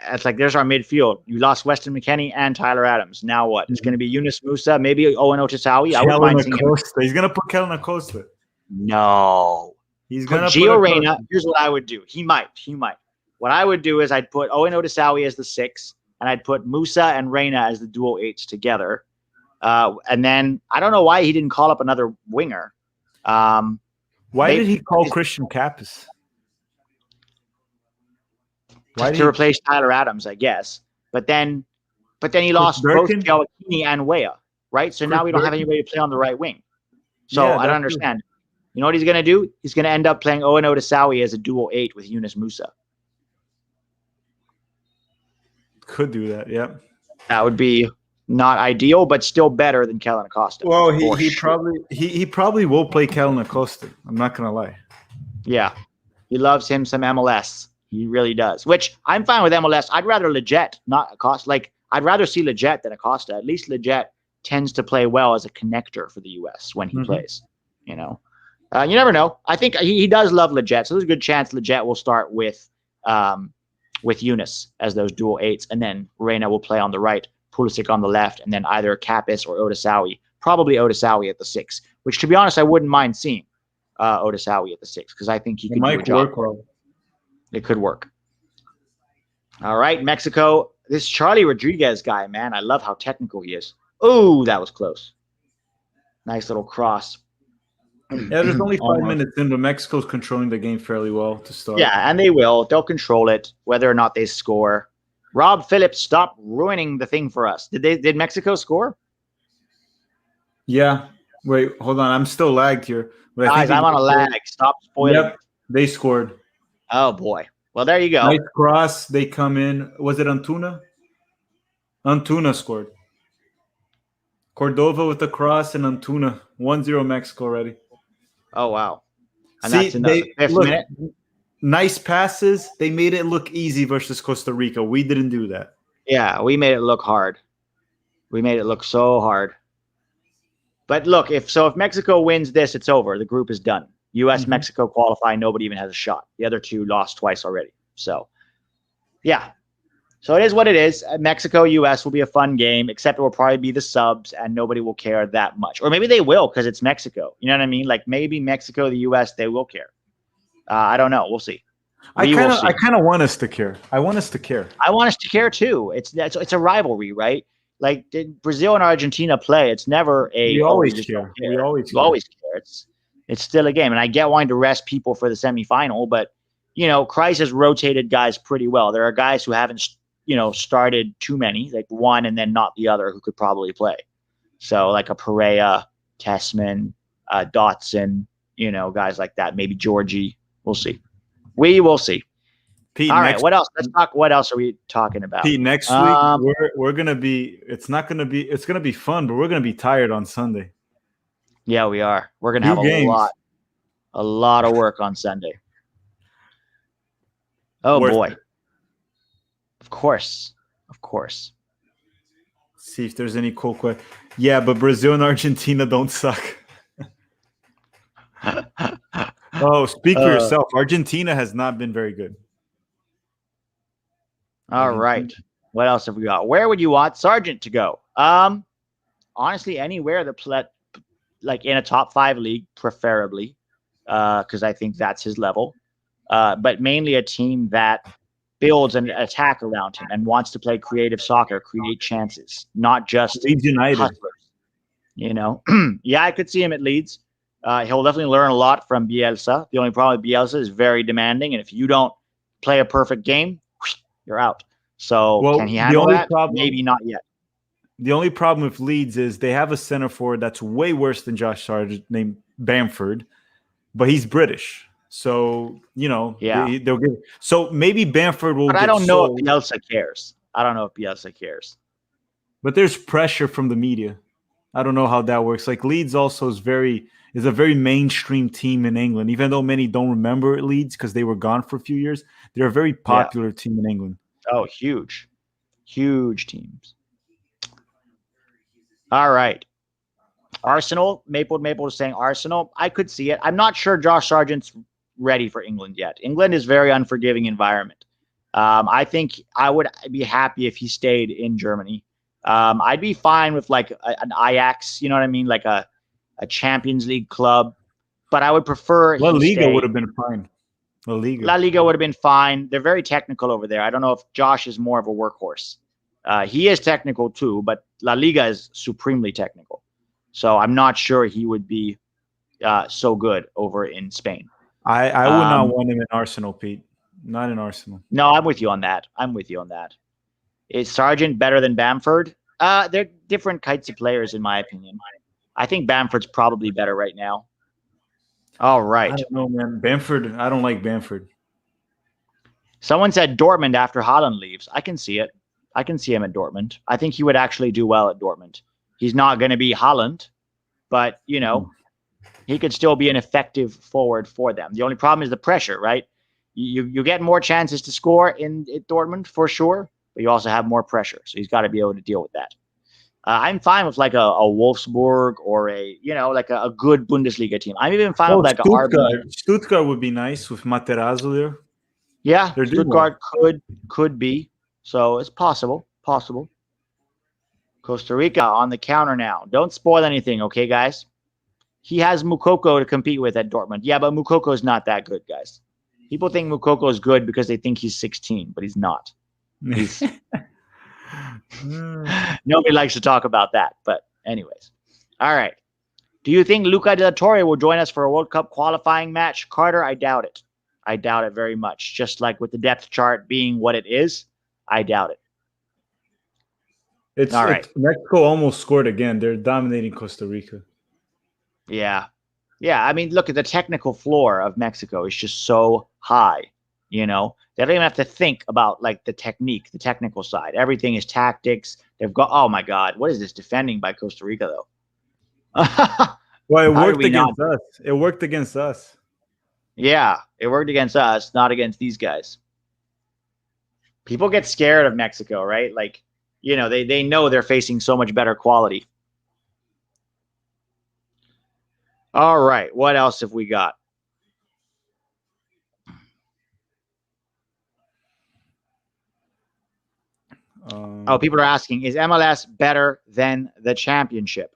It's like there's our midfield. You lost Weston McKennie and Tyler Adams. Now what? It's going to be Yunus Musa, maybe Owen Otasawi. I wouldn't mind seeing him. He's going to put Kellen Acosta. No. He's going to Gio Reyna. Here's what I would do. He might. What I would do is I'd put Owen Otasawi as the 6, and I'd put Musa and Reyna as the dual 8s together. And then I don't know why he didn't call up another winger. Why did he call Christian Kappas? To replace Tyler Adams, I guess. But then he lost both Giacchini and Weah, right? So now we don't have anybody to play on the right wing. So I don't understand. You know what he's going to do? He's going to end up playing Owen Otasawi as a dual 8 with Yunus Musa. Could do that, yeah. That would be not ideal, but still better than Kellen Acosta. Well, he probably will play Kellen Acosta. I'm not going to lie. Yeah. He loves him some MLS. He really does. Which I'm fine with MLS. I'd rather Leggett, not Acosta. Like I'd rather see Leggett than Acosta. At least Leggett tends to play well as a connector for the US when he plays. You never know. I think he does love Leggett, so there's a good chance Leggett will start with Yunus as those dual 8s, and then Reyna will play on the right, Pulisic on the left, and then either Kappas or Otasawi. Probably Otasawi at the 6, which to be honest, I wouldn't mind seeing Otasawi at the 6 because I think he could do a job. It could work. All right, Mexico. This Charlie Rodriguez guy, man, I love how technical he is. Oh, that was close. Nice little cross. Yeah, there's only 5 Almost. minutes in, but Mexico's controlling the game fairly well to start. Yeah, and they will. They'll control it, whether or not they score. Rob Phillips, stop ruining the thing for us. Did Mexico score? Yeah. Wait, hold on. I'm still lagged here. But Guys, I'm on a lag. Stop spoiling. Yep, they scored. Oh boy. Well, there you go. Nice cross. They come in. Was it Antuna? Antuna scored. Cordova with the cross and Antuna. 1-0 Mexico already. Oh wow. And See, that's in the fifth look, minute. nice passes. They made it look easy versus Costa Rica. We didn't do that. Yeah, we made it look hard. We made it look so hard. But look, if Mexico wins this, it's over. The group is done. U.S. Mexico qualify. Nobody even has a shot. The other two lost twice already. So, yeah. So it is what it is. Mexico U.S. will be a fun game, except it will probably be the subs, and nobody will care that much. Or maybe they will because it's Mexico. You know what I mean? Like maybe Mexico, the U.S. they will care. I don't know. We'll see. I kind of want us to care. I want us to care. I want us to care too. It's a rivalry, right? Like did Brazil and Argentina play? It's never a. We always care. We always care. It's still a game, and I get wanting to rest people for the semifinal, but Kreis has rotated guys pretty well. There are guys who haven't started too many, like one and then not the other, who could probably play. So like a Pereira, Tessman, Dotson, guys like that. Maybe Georgie. We'll see. We will see. Pete, all right. What else? Let's talk. What else are we talking about? Pete, next week we're gonna be. It's gonna be fun, but we're gonna be tired on Sunday. Yeah, we are. We're gonna have a lot of work on Sunday. Oh boy. Of course. See if there's any cool questions. Yeah, but Brazil and Argentina don't suck. Oh, speak for yourself. Argentina has not been very good. All right. What else have we got? Where would you want Sargent to go? Honestly, anywhere like in a top 5 league, preferably, because I think that's his level. But mainly a team that builds an attack around him and wants to play creative soccer, create chances, not just Leeds United. Hustlers. Yeah, I could see him at Leeds. He'll definitely learn a lot from Bielsa. The only problem with Bielsa is very demanding, and if you don't play a perfect game, you're out. So can he handle that? Maybe not yet. The only problem with Leeds is they have a center forward that's way worse than Josh Sargent named Bamford, but he's British. So, they'll give. So maybe Bamford will. But I don't know if Bielsa cares. But there's pressure from the media. I don't know how that works. Like Leeds also is a very mainstream team in England, even though many don't remember Leeds because they were gone for a few years. They're a very popular team in England. Oh, huge teams. All right. Arsenal, Maple is saying Arsenal. I could see it. I'm not sure Josh Sargent's ready for England yet. England is a very unforgiving environment. I think I would be happy if he stayed in Germany. I'd be fine with like an Ajax, you know what I mean? Like a Champions League club. But I would prefer La Liga would have been fine. La Liga would have been fine. They're very technical over there. I don't know if Josh is more of a workhorse. He is technical too, but La Liga is supremely technical. So I'm not sure he would be so good over in Spain. I would not want him in Arsenal, Pete. Not in Arsenal. No, I'm with you on that. Is Sargent better than Bamford? They're different kinds of players, in my opinion. I think Bamford's probably better right now. All right. I don't know, man. Bamford, I don't like Bamford. Someone said Dortmund after Haaland leaves. I can see it. I can see him at Dortmund. I think he would actually do well at Dortmund. He's not going to be Haaland, but, he could still be an effective forward for them. The only problem is the pressure, right? You get more chances to score at Dortmund for sure, but you also have more pressure. So he's got to be able to deal with that. I'm fine with like a Wolfsburg or like a good Bundesliga team. I'm even fine with like Stuttgart. RB. Stuttgart would be nice with Materazzo there. Yeah, Stuttgart could be. So it's possible. Costa Rica on the counter now. Don't spoil anything, okay, guys? He has Moukoko to compete with at Dortmund. Yeah, but Moukoko is not that good, guys. People think Moukoko is good because they think he's 16, but he's not. Nobody likes to talk about that, but anyways. All right. Do you think Luca de la Torre will join us for a World Cup qualifying match? Carter, I doubt it. I doubt it very much. Just like with the depth chart being what it is, I doubt it. All right. Mexico almost scored again. They're dominating Costa Rica. Yeah. Yeah. I mean, look at the technical floor of Mexico is just so high. You know, they don't even have to think about like the technique, the technical side. Everything is tactics. They've got, oh my God, what is this defending by Costa Rica though? Well, it worked against us. It worked against us. Yeah, it worked against us, not against these guys. People get scared of Mexico, right? Like, you know, they know they're facing so much better quality. All right, what else have we got? People are asking, is MLS better than the championship?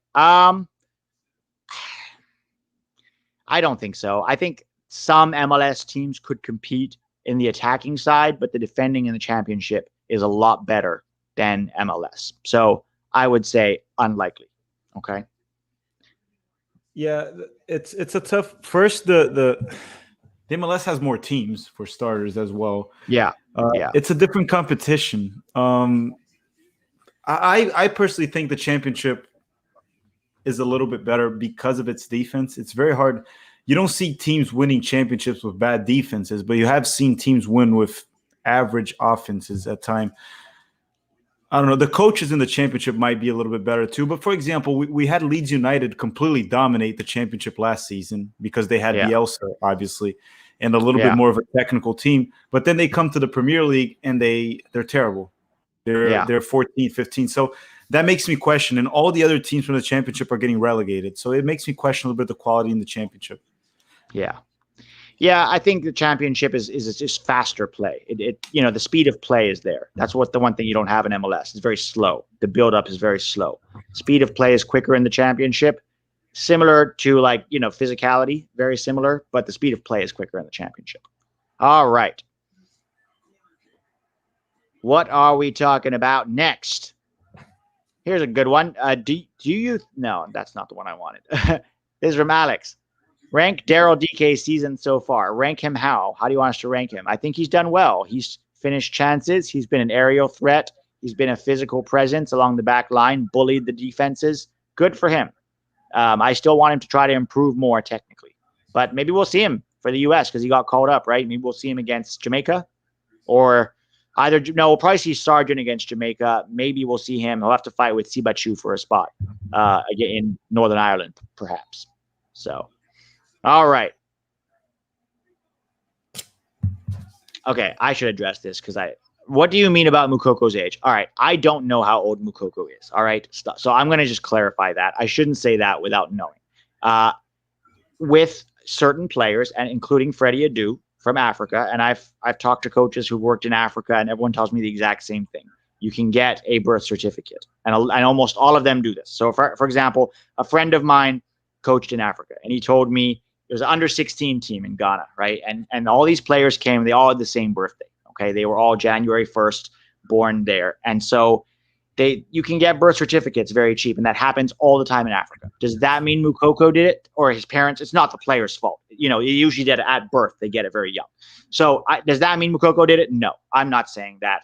I don't think so. I think some MLS teams could compete in the attacking side, but the defending in the championship is a lot better than MLS. So I would say unlikely. Okay. Yeah, it's a tough. First, the MLS has more teams for starters as well. Yeah. It's a different competition. I personally think the championship is a little bit better because of its defense. It's very hard. You don't see teams winning championships with bad defenses, but you have seen teams win with average offenses at time. I don't know. The coaches in the championship might be a little bit better too. But for example, we had Leeds United completely dominate the championship last season because they had Bielsa, obviously, and a little bit more of a technical team. But then they come to the Premier League and they're terrible. They're 14, 15. So that makes me question. And all the other teams from the championship are getting relegated. So it makes me question a little bit the quality in the championship. Yeah. Yeah, I think the championship is just faster play. It you know, the speed of play is there. That's what the one thing you don't have in MLS. It's very slow. The build-up is very slow. Speed of play is quicker in the championship, similar to like, you know, physicality, very similar, but the speed of play is quicker in the championship. All right. What are we talking about next? Here's a good one. Do you no, that's not the one I wanted. This is from Alex. Rank Daryl DK's season so far. Rank him how? How do you want us to rank him? I think he's done well. He's finished chances. He's been an aerial threat. He's been a physical presence along the back line, bullied the defenses. Good for him. I still want him to try to improve more technically. But maybe we'll see him for the U.S. because he got called up, right? Maybe we'll see him against Jamaica. Or we'll probably see Sargent against Jamaica. Maybe we'll see him. He'll have to fight with Sibachu for a spot in Northern Ireland, perhaps. So... all right. Okay, I should address this because what do you mean about Mukoko's age? All right, I don't know how old Mukoko is. All right, so I'm going to just clarify that. I shouldn't say that without knowing. With certain players, and including Freddie Adu from Africa, and I've talked to coaches who worked in Africa, and everyone tells me the exact same thing. You can get a birth certificate, and almost all of them do this. So, for example, a friend of mine coached in Africa, and he told me, there's an under-16 team in Ghana, right? And all these players came, they all had the same birthday, okay? They were all January 1st born there. And so you can get birth certificates very cheap, and that happens all the time in Africa. Does that mean Mukoko did it or his parents? It's not the player's fault. You know, you usually did it at birth. They get it very young. So does that mean Mukoko did it? No, I'm not saying that.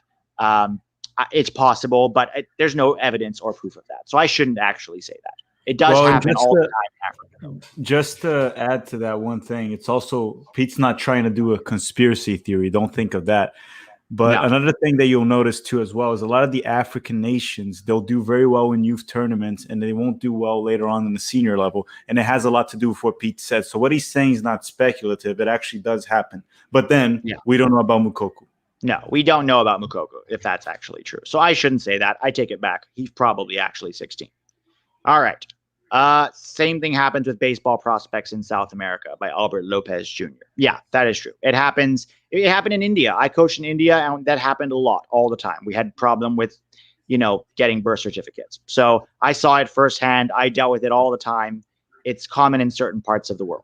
It's possible, but there's no evidence or proof of that. So I shouldn't actually say that. It does happen all the time in Africa. Just to add to that one thing, it's also Pete's not trying to do a conspiracy theory. Don't think of that. But another thing that you'll notice too as well is a lot of the African nations, they'll do very well in youth tournaments and they won't do well later on in the senior level. And it has a lot to do with what Pete said. So what he's saying is not speculative. It actually does happen. But then we don't know about Mukoko. No, we don't know about Mukoko if that's actually true. So I shouldn't say that. I take it back. He's probably actually 16. All right. Same thing happens with baseball prospects in South America by Albert Lopez Jr. Yeah, that is true. It happens. It happened in India. I coached in India, and that happened a lot, all the time. We had problem with, getting birth certificates. So I saw it firsthand. I dealt with it all the time. It's common in certain parts of the world.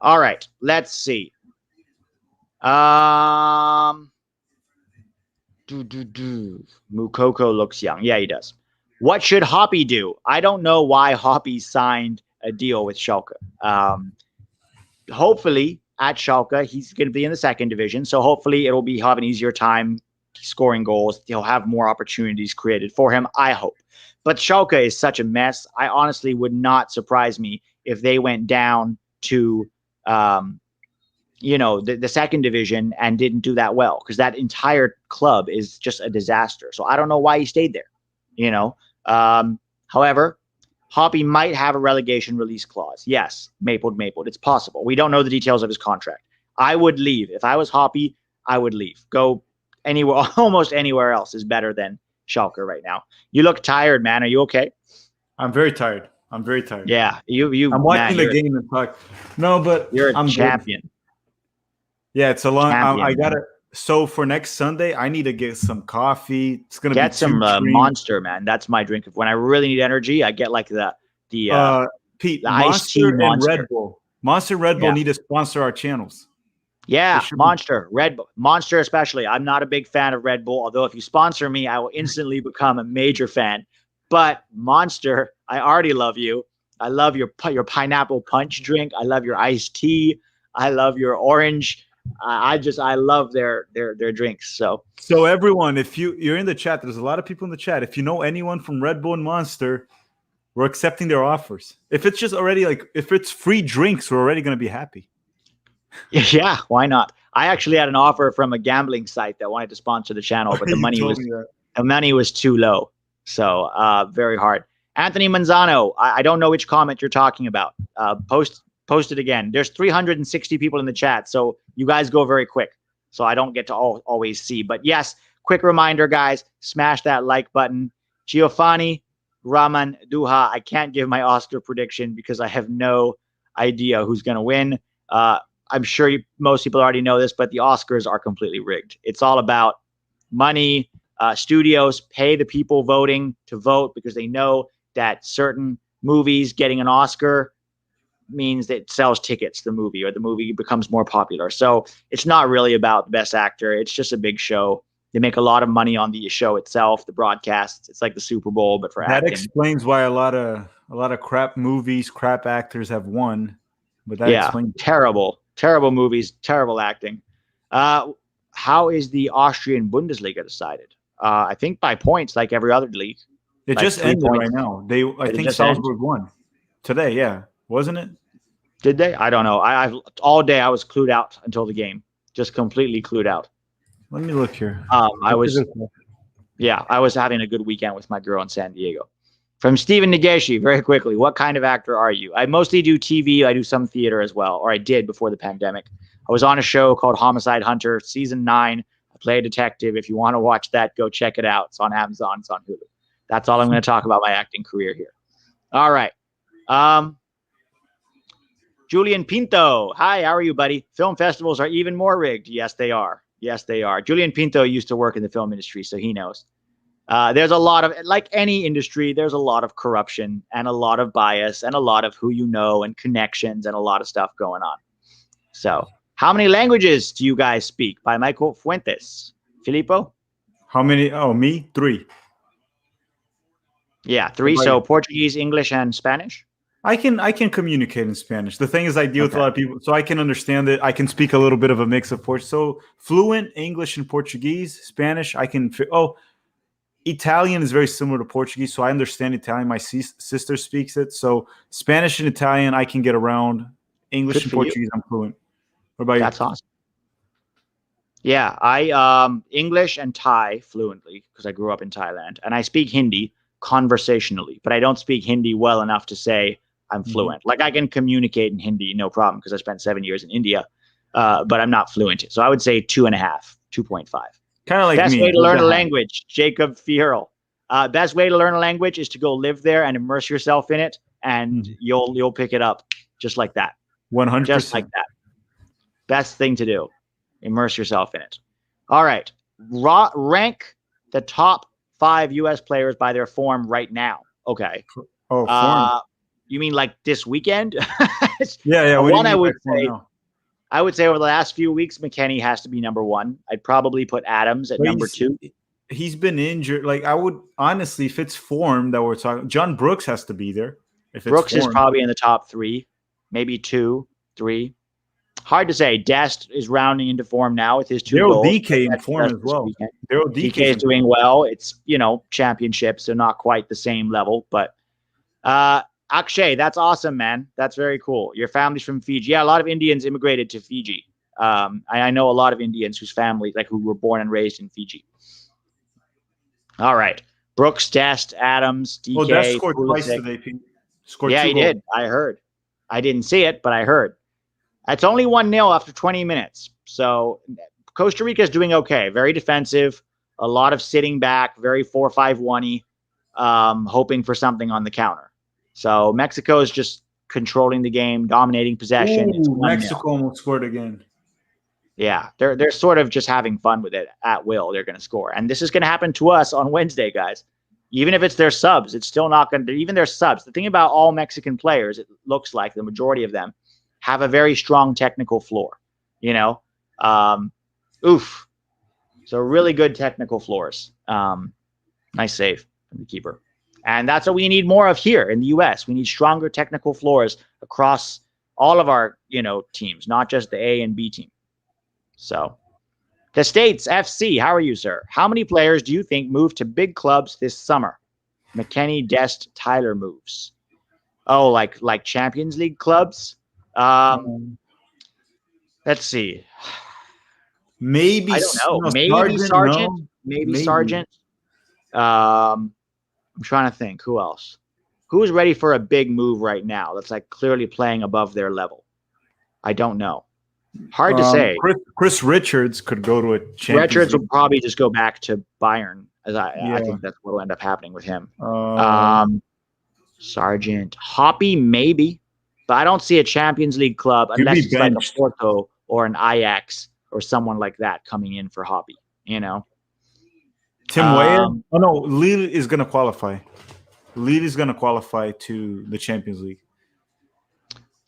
All right, let's see. Mukoko looks young. Yeah, he does. What should Hoppy do? I don't know why Hoppy signed a deal with Schalke. Hopefully at Schalke, he's going to be in the second division. So hopefully it'll be have an easier time scoring goals. He'll have more opportunities created for him, I hope. But Schalke is such a mess. I honestly would not surprise me if they went down to, the second division and didn't do that well, because that entire club is just a disaster. So I don't know why he stayed there, However, Hoppy might have a relegation release clause. Yes, mapled. It's possible. We don't know the details of his contract. I would leave. If I was Hoppy, I would leave. Go anywhere, almost anywhere else is better than Schalke right now. You look tired, man. Are you okay? I'm very tired. Yeah, you. I'm watching the game and talk. No, but you're a champion. Good. Yeah, it's a long. I got it. So for next Sunday, I need to get some coffee. It's gonna get be some Monster, man. That's my drink. When I really need energy, I get like the Pete, the iced tea and Monster. Red Bull. Monster, Red Bull need to sponsor our channels. Yeah, Monster, Red Bull, Monster especially. I'm not a big fan of Red Bull, although if you sponsor me, I will instantly become a major fan. But Monster, I already love you. I love your pineapple punch drink. I love your iced tea. I love your orange. I love their drinks. So everyone, if you're in the chat, there's a lot of people in the chat. If you know anyone from Red Bull and Monster, we're accepting their offers. If it's just already if it's free drinks, we're already going to be happy. Yeah, why not? I actually had an offer from a gambling site that wanted to sponsor the channel, but the money was too low. So very hard. Anthony Manzano, I don't know which comment you're talking about. Post it again. There's 360 people in the chat, so you guys go very quick. So I don't get to always see. But yes, quick reminder, guys, smash that like button. Giovanni Raman Duha, I can't give my Oscar prediction because I have no idea who's going to win. I'm sure most people already know this, but the Oscars are completely rigged. It's all about money. Studios pay the people voting to vote because they know that certain movies getting an Oscar means that it sells tickets to the movie, or the movie becomes more popular. So it's not really about the best actor. It's just a big show. They make a lot of money on the show itself, the broadcasts. It's like the Super Bowl, but for acting. That explains why a lot of crap movies, crap actors have won. But that explains terrible movies, terrible acting. How is the Austrian Bundesliga decided? I think by points, like every other league. It just ended right now. I think Salzburg won today. Yeah, wasn't it? Did they? I don't know. I've all day I was clued out until the game, just completely clued out. Let me look here. I was having a good weekend with my girl in San Diego. From Stephen Nagashi, very quickly, what kind of actor are you? I mostly do TV. I do some theater as well, or I did before the pandemic. I was on a show called Homicide Hunter, season 9. I play a detective. If you want to watch that, go check it out. It's on Amazon. It's on Hulu. That's all I'm going to talk about my acting career here. All right. Julian Pinto. Hi, how are you, buddy? Film festivals are even more rigged. Yes, they are. Yes, they are. Julian Pinto used to work in the film industry, so he knows. There's a lot of, like any industry, there's a lot of corruption and a lot of bias and a lot of who you know and connections and a lot of stuff going on. So how many languages do you guys speak? By Michael Fuentes. Fillipo? How many? Oh, me? 3. Yeah, 3. So Portuguese, English, and Spanish? I can communicate in Spanish. The thing is, I deal with a lot of people, so I can understand it. I can speak a little bit of a mix of Portuguese. So fluent English and Portuguese. Spanish, I can. Italian is very similar to Portuguese, so I understand Italian. My sister speaks it. So Spanish and Italian, I can get around. English and Portuguese, I'm fluent. What about you? That's awesome. Yeah, I English and Thai fluently because I grew up in Thailand, and I speak Hindi conversationally, but I don't speak Hindi well enough to say I'm fluent. Like I can communicate in Hindi, no problem, because I spent 7 years in India, but I'm not fluent. So I would say 2.5, 2.5. Kind of like best me. way to learn a language, Jacob Fierl. Best way to learn a language is to go live there and immerse yourself in it, and you'll pick it up just like that. 100%. Just like that. Best thing to do. Immerse yourself in it. All right. Rank the top 5 U.S. players by their form right now. Okay. Oh, form. You mean like this weekend? Yeah. One I would say over the last few weeks, McKennie has to be number 1. I'd probably put Adams at number 2. He's been injured. Like I would honestly, if it's form that we're talking, John Brooks has to be there. If it's Brooks is form. probably in the top 3, maybe 2, 3. Hard to say. Dest is rounding into form now with his 2 Daryl goals. DK in form as well. Daryl DK is doing well. It's, championship, so not quite the same level. But Akshay, that's awesome, man. That's very cool. Your family's from Fiji. Yeah, a lot of Indians immigrated to Fiji. I know a lot of Indians whose family, who were born and raised in Fiji. All right. Brooks, Dest, Adams, DK. Oh, Dest scored Pulisic. twice today, Pete. Scored yeah, 2 he goals. did. I heard. I didn't see it, but I heard. It's only 1-0 after 20 minutes. So Costa Rica is doing okay. Very defensive. A lot of sitting back. Very 4-5-1-y. Hoping for something on the counter. So Mexico is just controlling the game, dominating possession. Ooh, Mexico almost scored again. Yeah, they're sort of just having fun with it at will. They're going to score. And this is going to happen to us on Wednesday, guys. Even if it's their subs, it's still not going to – even their subs. The thing about all Mexican players, it looks like the majority of them have a very strong technical floor, Oof. So really good technical floors. Nice save from the keeper. And that's what we need more of here in the U.S. We need stronger technical floors across all of our, teams, not just the A and B team. So, the States FC, how are you, sir? How many players do you think moved to big clubs this summer? McKennie, Dest, Tyler moves. Oh, like Champions League clubs? Let's see. Maybe I don't know. no, Maybe Sargent. No. Maybe Sargent. I'm trying to think. Who else? Who's ready for a big move right now that's clearly playing above their level? I don't know. Hard to say. Chris Richards could go to a Champions Richards League. will probably just go back to Bayern. I think that's what will end up happening with him. Sargent. Hoppy, maybe. But I don't see a Champions League club unless it's like a Porto or an Ajax or someone like that coming in for Hoppy, Tim Weah? Oh, no. Lille is going to qualify. Lille is going to qualify to the Champions League.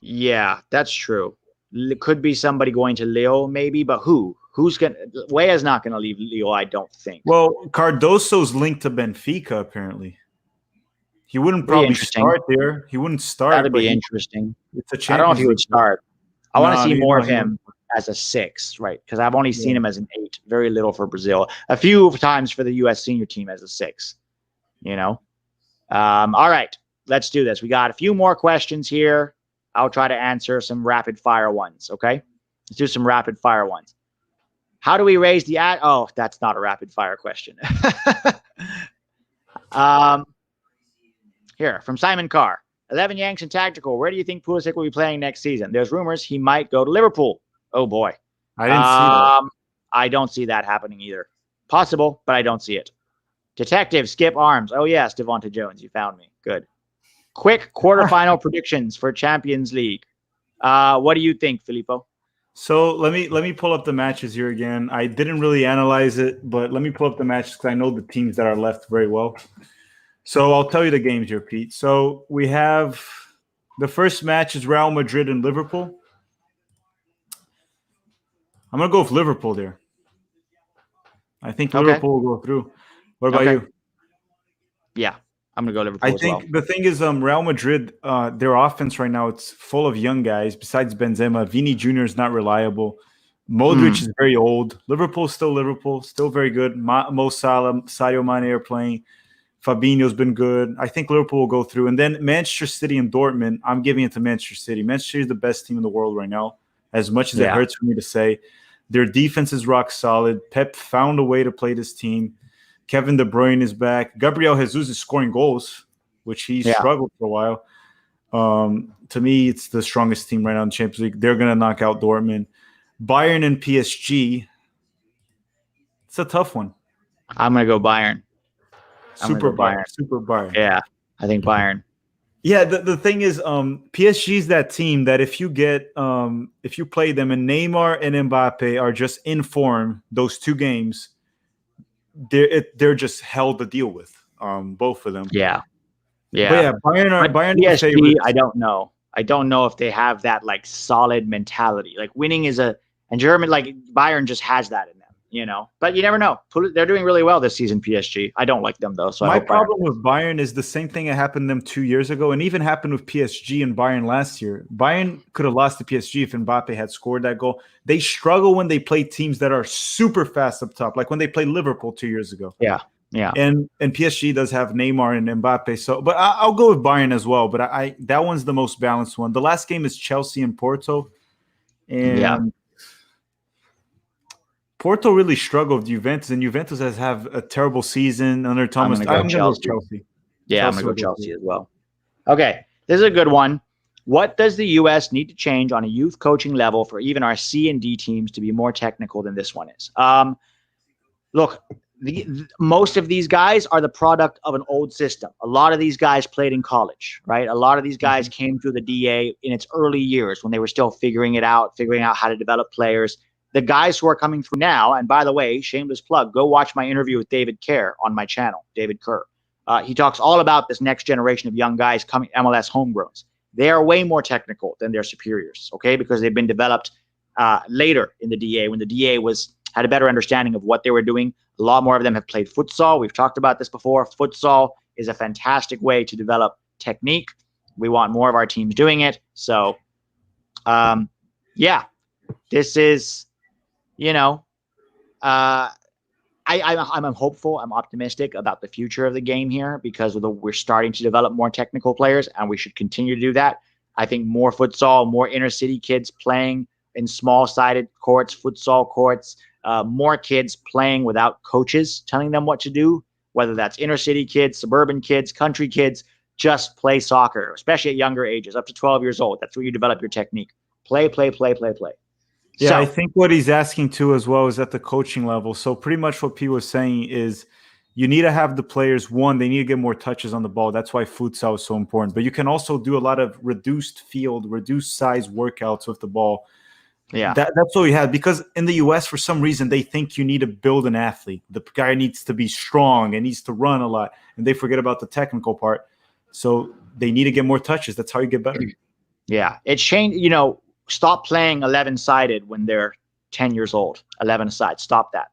Yeah, that's true. It could be somebody going to Lille, maybe, but who? Who's going to – Weah's not going to leave Lille, I don't think. Well, Cardoso's linked to Benfica, apparently. He wouldn't probably start there. He wouldn't start. That'd be interesting. It's a Champions I don't know if he would start. I want to see more of him wouldn't. as a 6, right? Because I've only seen him as an 8. Very little for Brazil. A few times for the U.S. senior team as a 6. All right. Let's do this. We got a few more questions here. I'll try to answer some rapid fire ones. Okay. Let's do some rapid fire ones. How do we raise the ad? Oh, that's not a rapid fire question. Here from Simon Carr. 11 Yanks and Tactical. Where do you think Poolsick will be playing next season? There's rumors he might go to Liverpool. Oh boy. I didn't see that. I don't see that happening either. Possible, but I don't see it. Detective Skip Arms. Oh yes, Devonta Jones. You found me. Good. Quick quarterfinal predictions for Champions League. What do you think, Fillipo? So let me pull up the matches here again. I didn't really analyze it, but let me pull up the matches because I know the teams that are left very well. So I'll tell you the games here, Pete. So we have the first match is Real Madrid and Liverpool. I'm going to go with Liverpool there. I think Liverpool will go through. What about you? Yeah, I'm going to go Liverpool as well. I think the thing is Real Madrid, their offense right now, it's full of young guys. Besides Benzema, Vini Jr. is not reliable. Modric is very old. Liverpool's still Liverpool, still very good. Mo Salah, Sadio Mane are playing. Fabinho's been good. I think Liverpool will go through. And then Manchester City and Dortmund, I'm giving it to Manchester City. Manchester City is the best team in the world right now, as much as it hurts for me to say. Their defense is rock solid. Pep found a way to play this team. Kevin De Bruyne is back. Gabriel Jesus is scoring goals, which he struggled for a while. To me, it's the strongest team right now in the Champions League. They're going to knock out Dortmund. Bayern and PSG, it's a tough one. I'm going to go Bayern. Super Bayern. Yeah, I think Bayern. Yeah, the thing is, PSG is that team that if you play them and Neymar and Mbappe are just in form, those 2 games, they're just hell to deal with. Both of them. Yeah. But Bayern. PSG, I don't know. I don't know if they have that solid mentality. Winning is and German Bayern just has that in them. But you never know. They're doing really well this season, PSG. I don't like them, though. So my problem with Bayern is the same thing that happened to them 2 years ago, and even happened with PSG and Bayern last year. Bayern could have lost to PSG if Mbappe had scored that goal. They struggle when they play teams that are super fast up top, like when they played Liverpool 2 years ago. Yeah. And PSG does have Neymar and Mbappe. So, but I'll go with Bayern as well. But that one's the most balanced one. The last game is Chelsea and Porto. And Porto really struggled with Juventus, and Juventus has a terrible season under Thomas. I'm going to go Chelsea. Yeah, I'm going to go Chelsea as well. Okay, this is a good one. What does the U.S. need to change on a youth coaching level for even our C and D teams to be more technical than this one is? Look, most of these guys are the product of an old system. A lot of these guys played in college, right? A lot of these guys came through the DA in its early years when they were still figuring out how to develop players. The guys who are coming through now, and by the way, shameless plug, go watch my interview with David Kerr on my channel, David Kerr. He talks all about this next generation of young guys coming, MLS homegrowns. They are way more technical than their superiors, okay? Because they've been developed later in the DA when the DA had a better understanding of what they were doing. A lot more of them have played futsal. We've talked about this before. Futsal is a fantastic way to develop technique. We want more of our teams doing it. So, this is, I'm hopeful. I'm optimistic about the future of the game here because we're starting to develop more technical players, and we should continue to do that. I think more futsal, more inner city kids playing in small-sided courts, futsal courts, more kids playing without coaches telling them what to do, whether that's inner city kids, suburban kids, country kids, just play soccer, especially at younger ages, up to 12 years old. That's where you develop your technique. Play. Yeah, So, I think what he's asking too as well is at the coaching level. So pretty much what P was saying is you need to have the players, one, they need to get more touches on the ball. That's why futsal is so important. But you can also do a lot of reduced field, reduced size workouts with the ball. Yeah, that's what we had, because in the U.S., for some reason, they think you need to build an athlete. The guy needs to be strong and needs to run a lot, and they forget about the technical part. So they need to get more touches. That's how you get better. Yeah, it's changed. Stop playing 11-sided when they're 10 years old. 11-a-side. Stop that.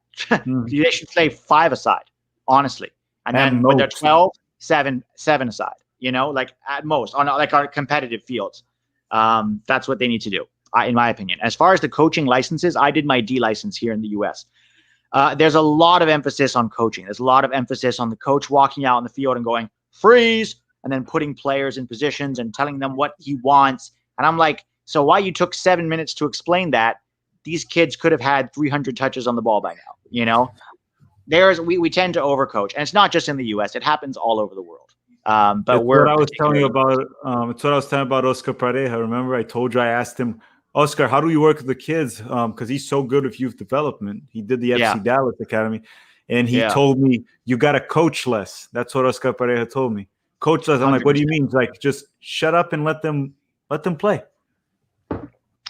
They should play 5-a-side, honestly. And then when they're 12, 7-a-side. Like at most on like our competitive fields. That's what they need to do. In my opinion. As far as the coaching licenses, I did my D license here in the U.S. There's a lot of emphasis on coaching. There's a lot of emphasis on the coach walking out in the field and going, freeze, and then putting players in positions and telling them what he wants. And I'm like, so why you took 7 minutes to explain that? These kids could have had 300 touches on the ball by now. We tend to overcoach. And it's not just in the U.S. It happens all over the world. But It's what I was telling you about. It's what I was telling about Oscar Pareja. Remember, I told you, I asked him, Oscar, how do you work with the kids? Because he's so good with youth development. He did the FC Dallas Academy, and he told me, you got to coach less. That's what Oscar Pareja told me. Coach less. I'm 100%. Like, what do you mean? He's like, just shut up and let them play.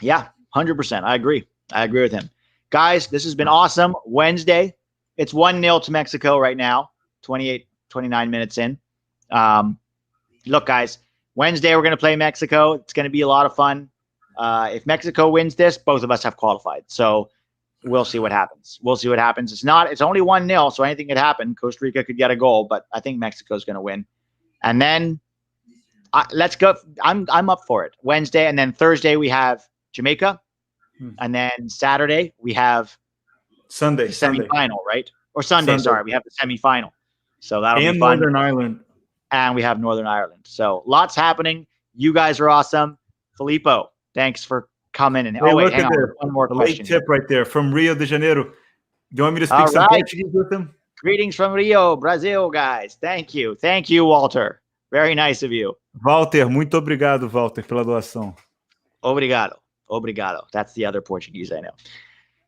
Yeah, 100%. I agree with him. Guys, this has been awesome. Wednesday, it's 1-0 to Mexico right now, 29 minutes in. Look, guys, Wednesday we're going to play Mexico. It's going to be a lot of fun. If Mexico wins this, both of us have qualified. So we'll see what happens. It's only 1-0, so anything could happen. Costa Rica could get a goal, but I think Mexico's going to win. And then let's go. I'm up for it. Wednesday, and then Thursday we have Jamaica, and then Saturday we have Sunday semifinal, right? Or Sunday. Sorry, we have the semifinal. So that'll be fun. Northern Ireland. And we have Northern Ireland. So lots happening. You guys are awesome. Fillipo, thanks for coming. And hang on. One more question. Late tip right there from Rio de Janeiro. Do you want me to speak some Portuguese with him? Greetings from Rio, Brazil, guys. Thank you. Thank you, Walter. Very nice of you. Walter, muito obrigado, Walter, pela doação. Obrigado. That's the other Portuguese I know.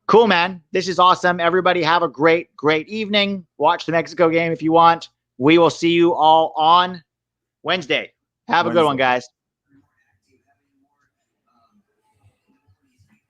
Cool, man. This is awesome. Everybody have a great, great evening. Watch the Mexico game if you want. We will see you all on Wednesday. Have a good one, guys.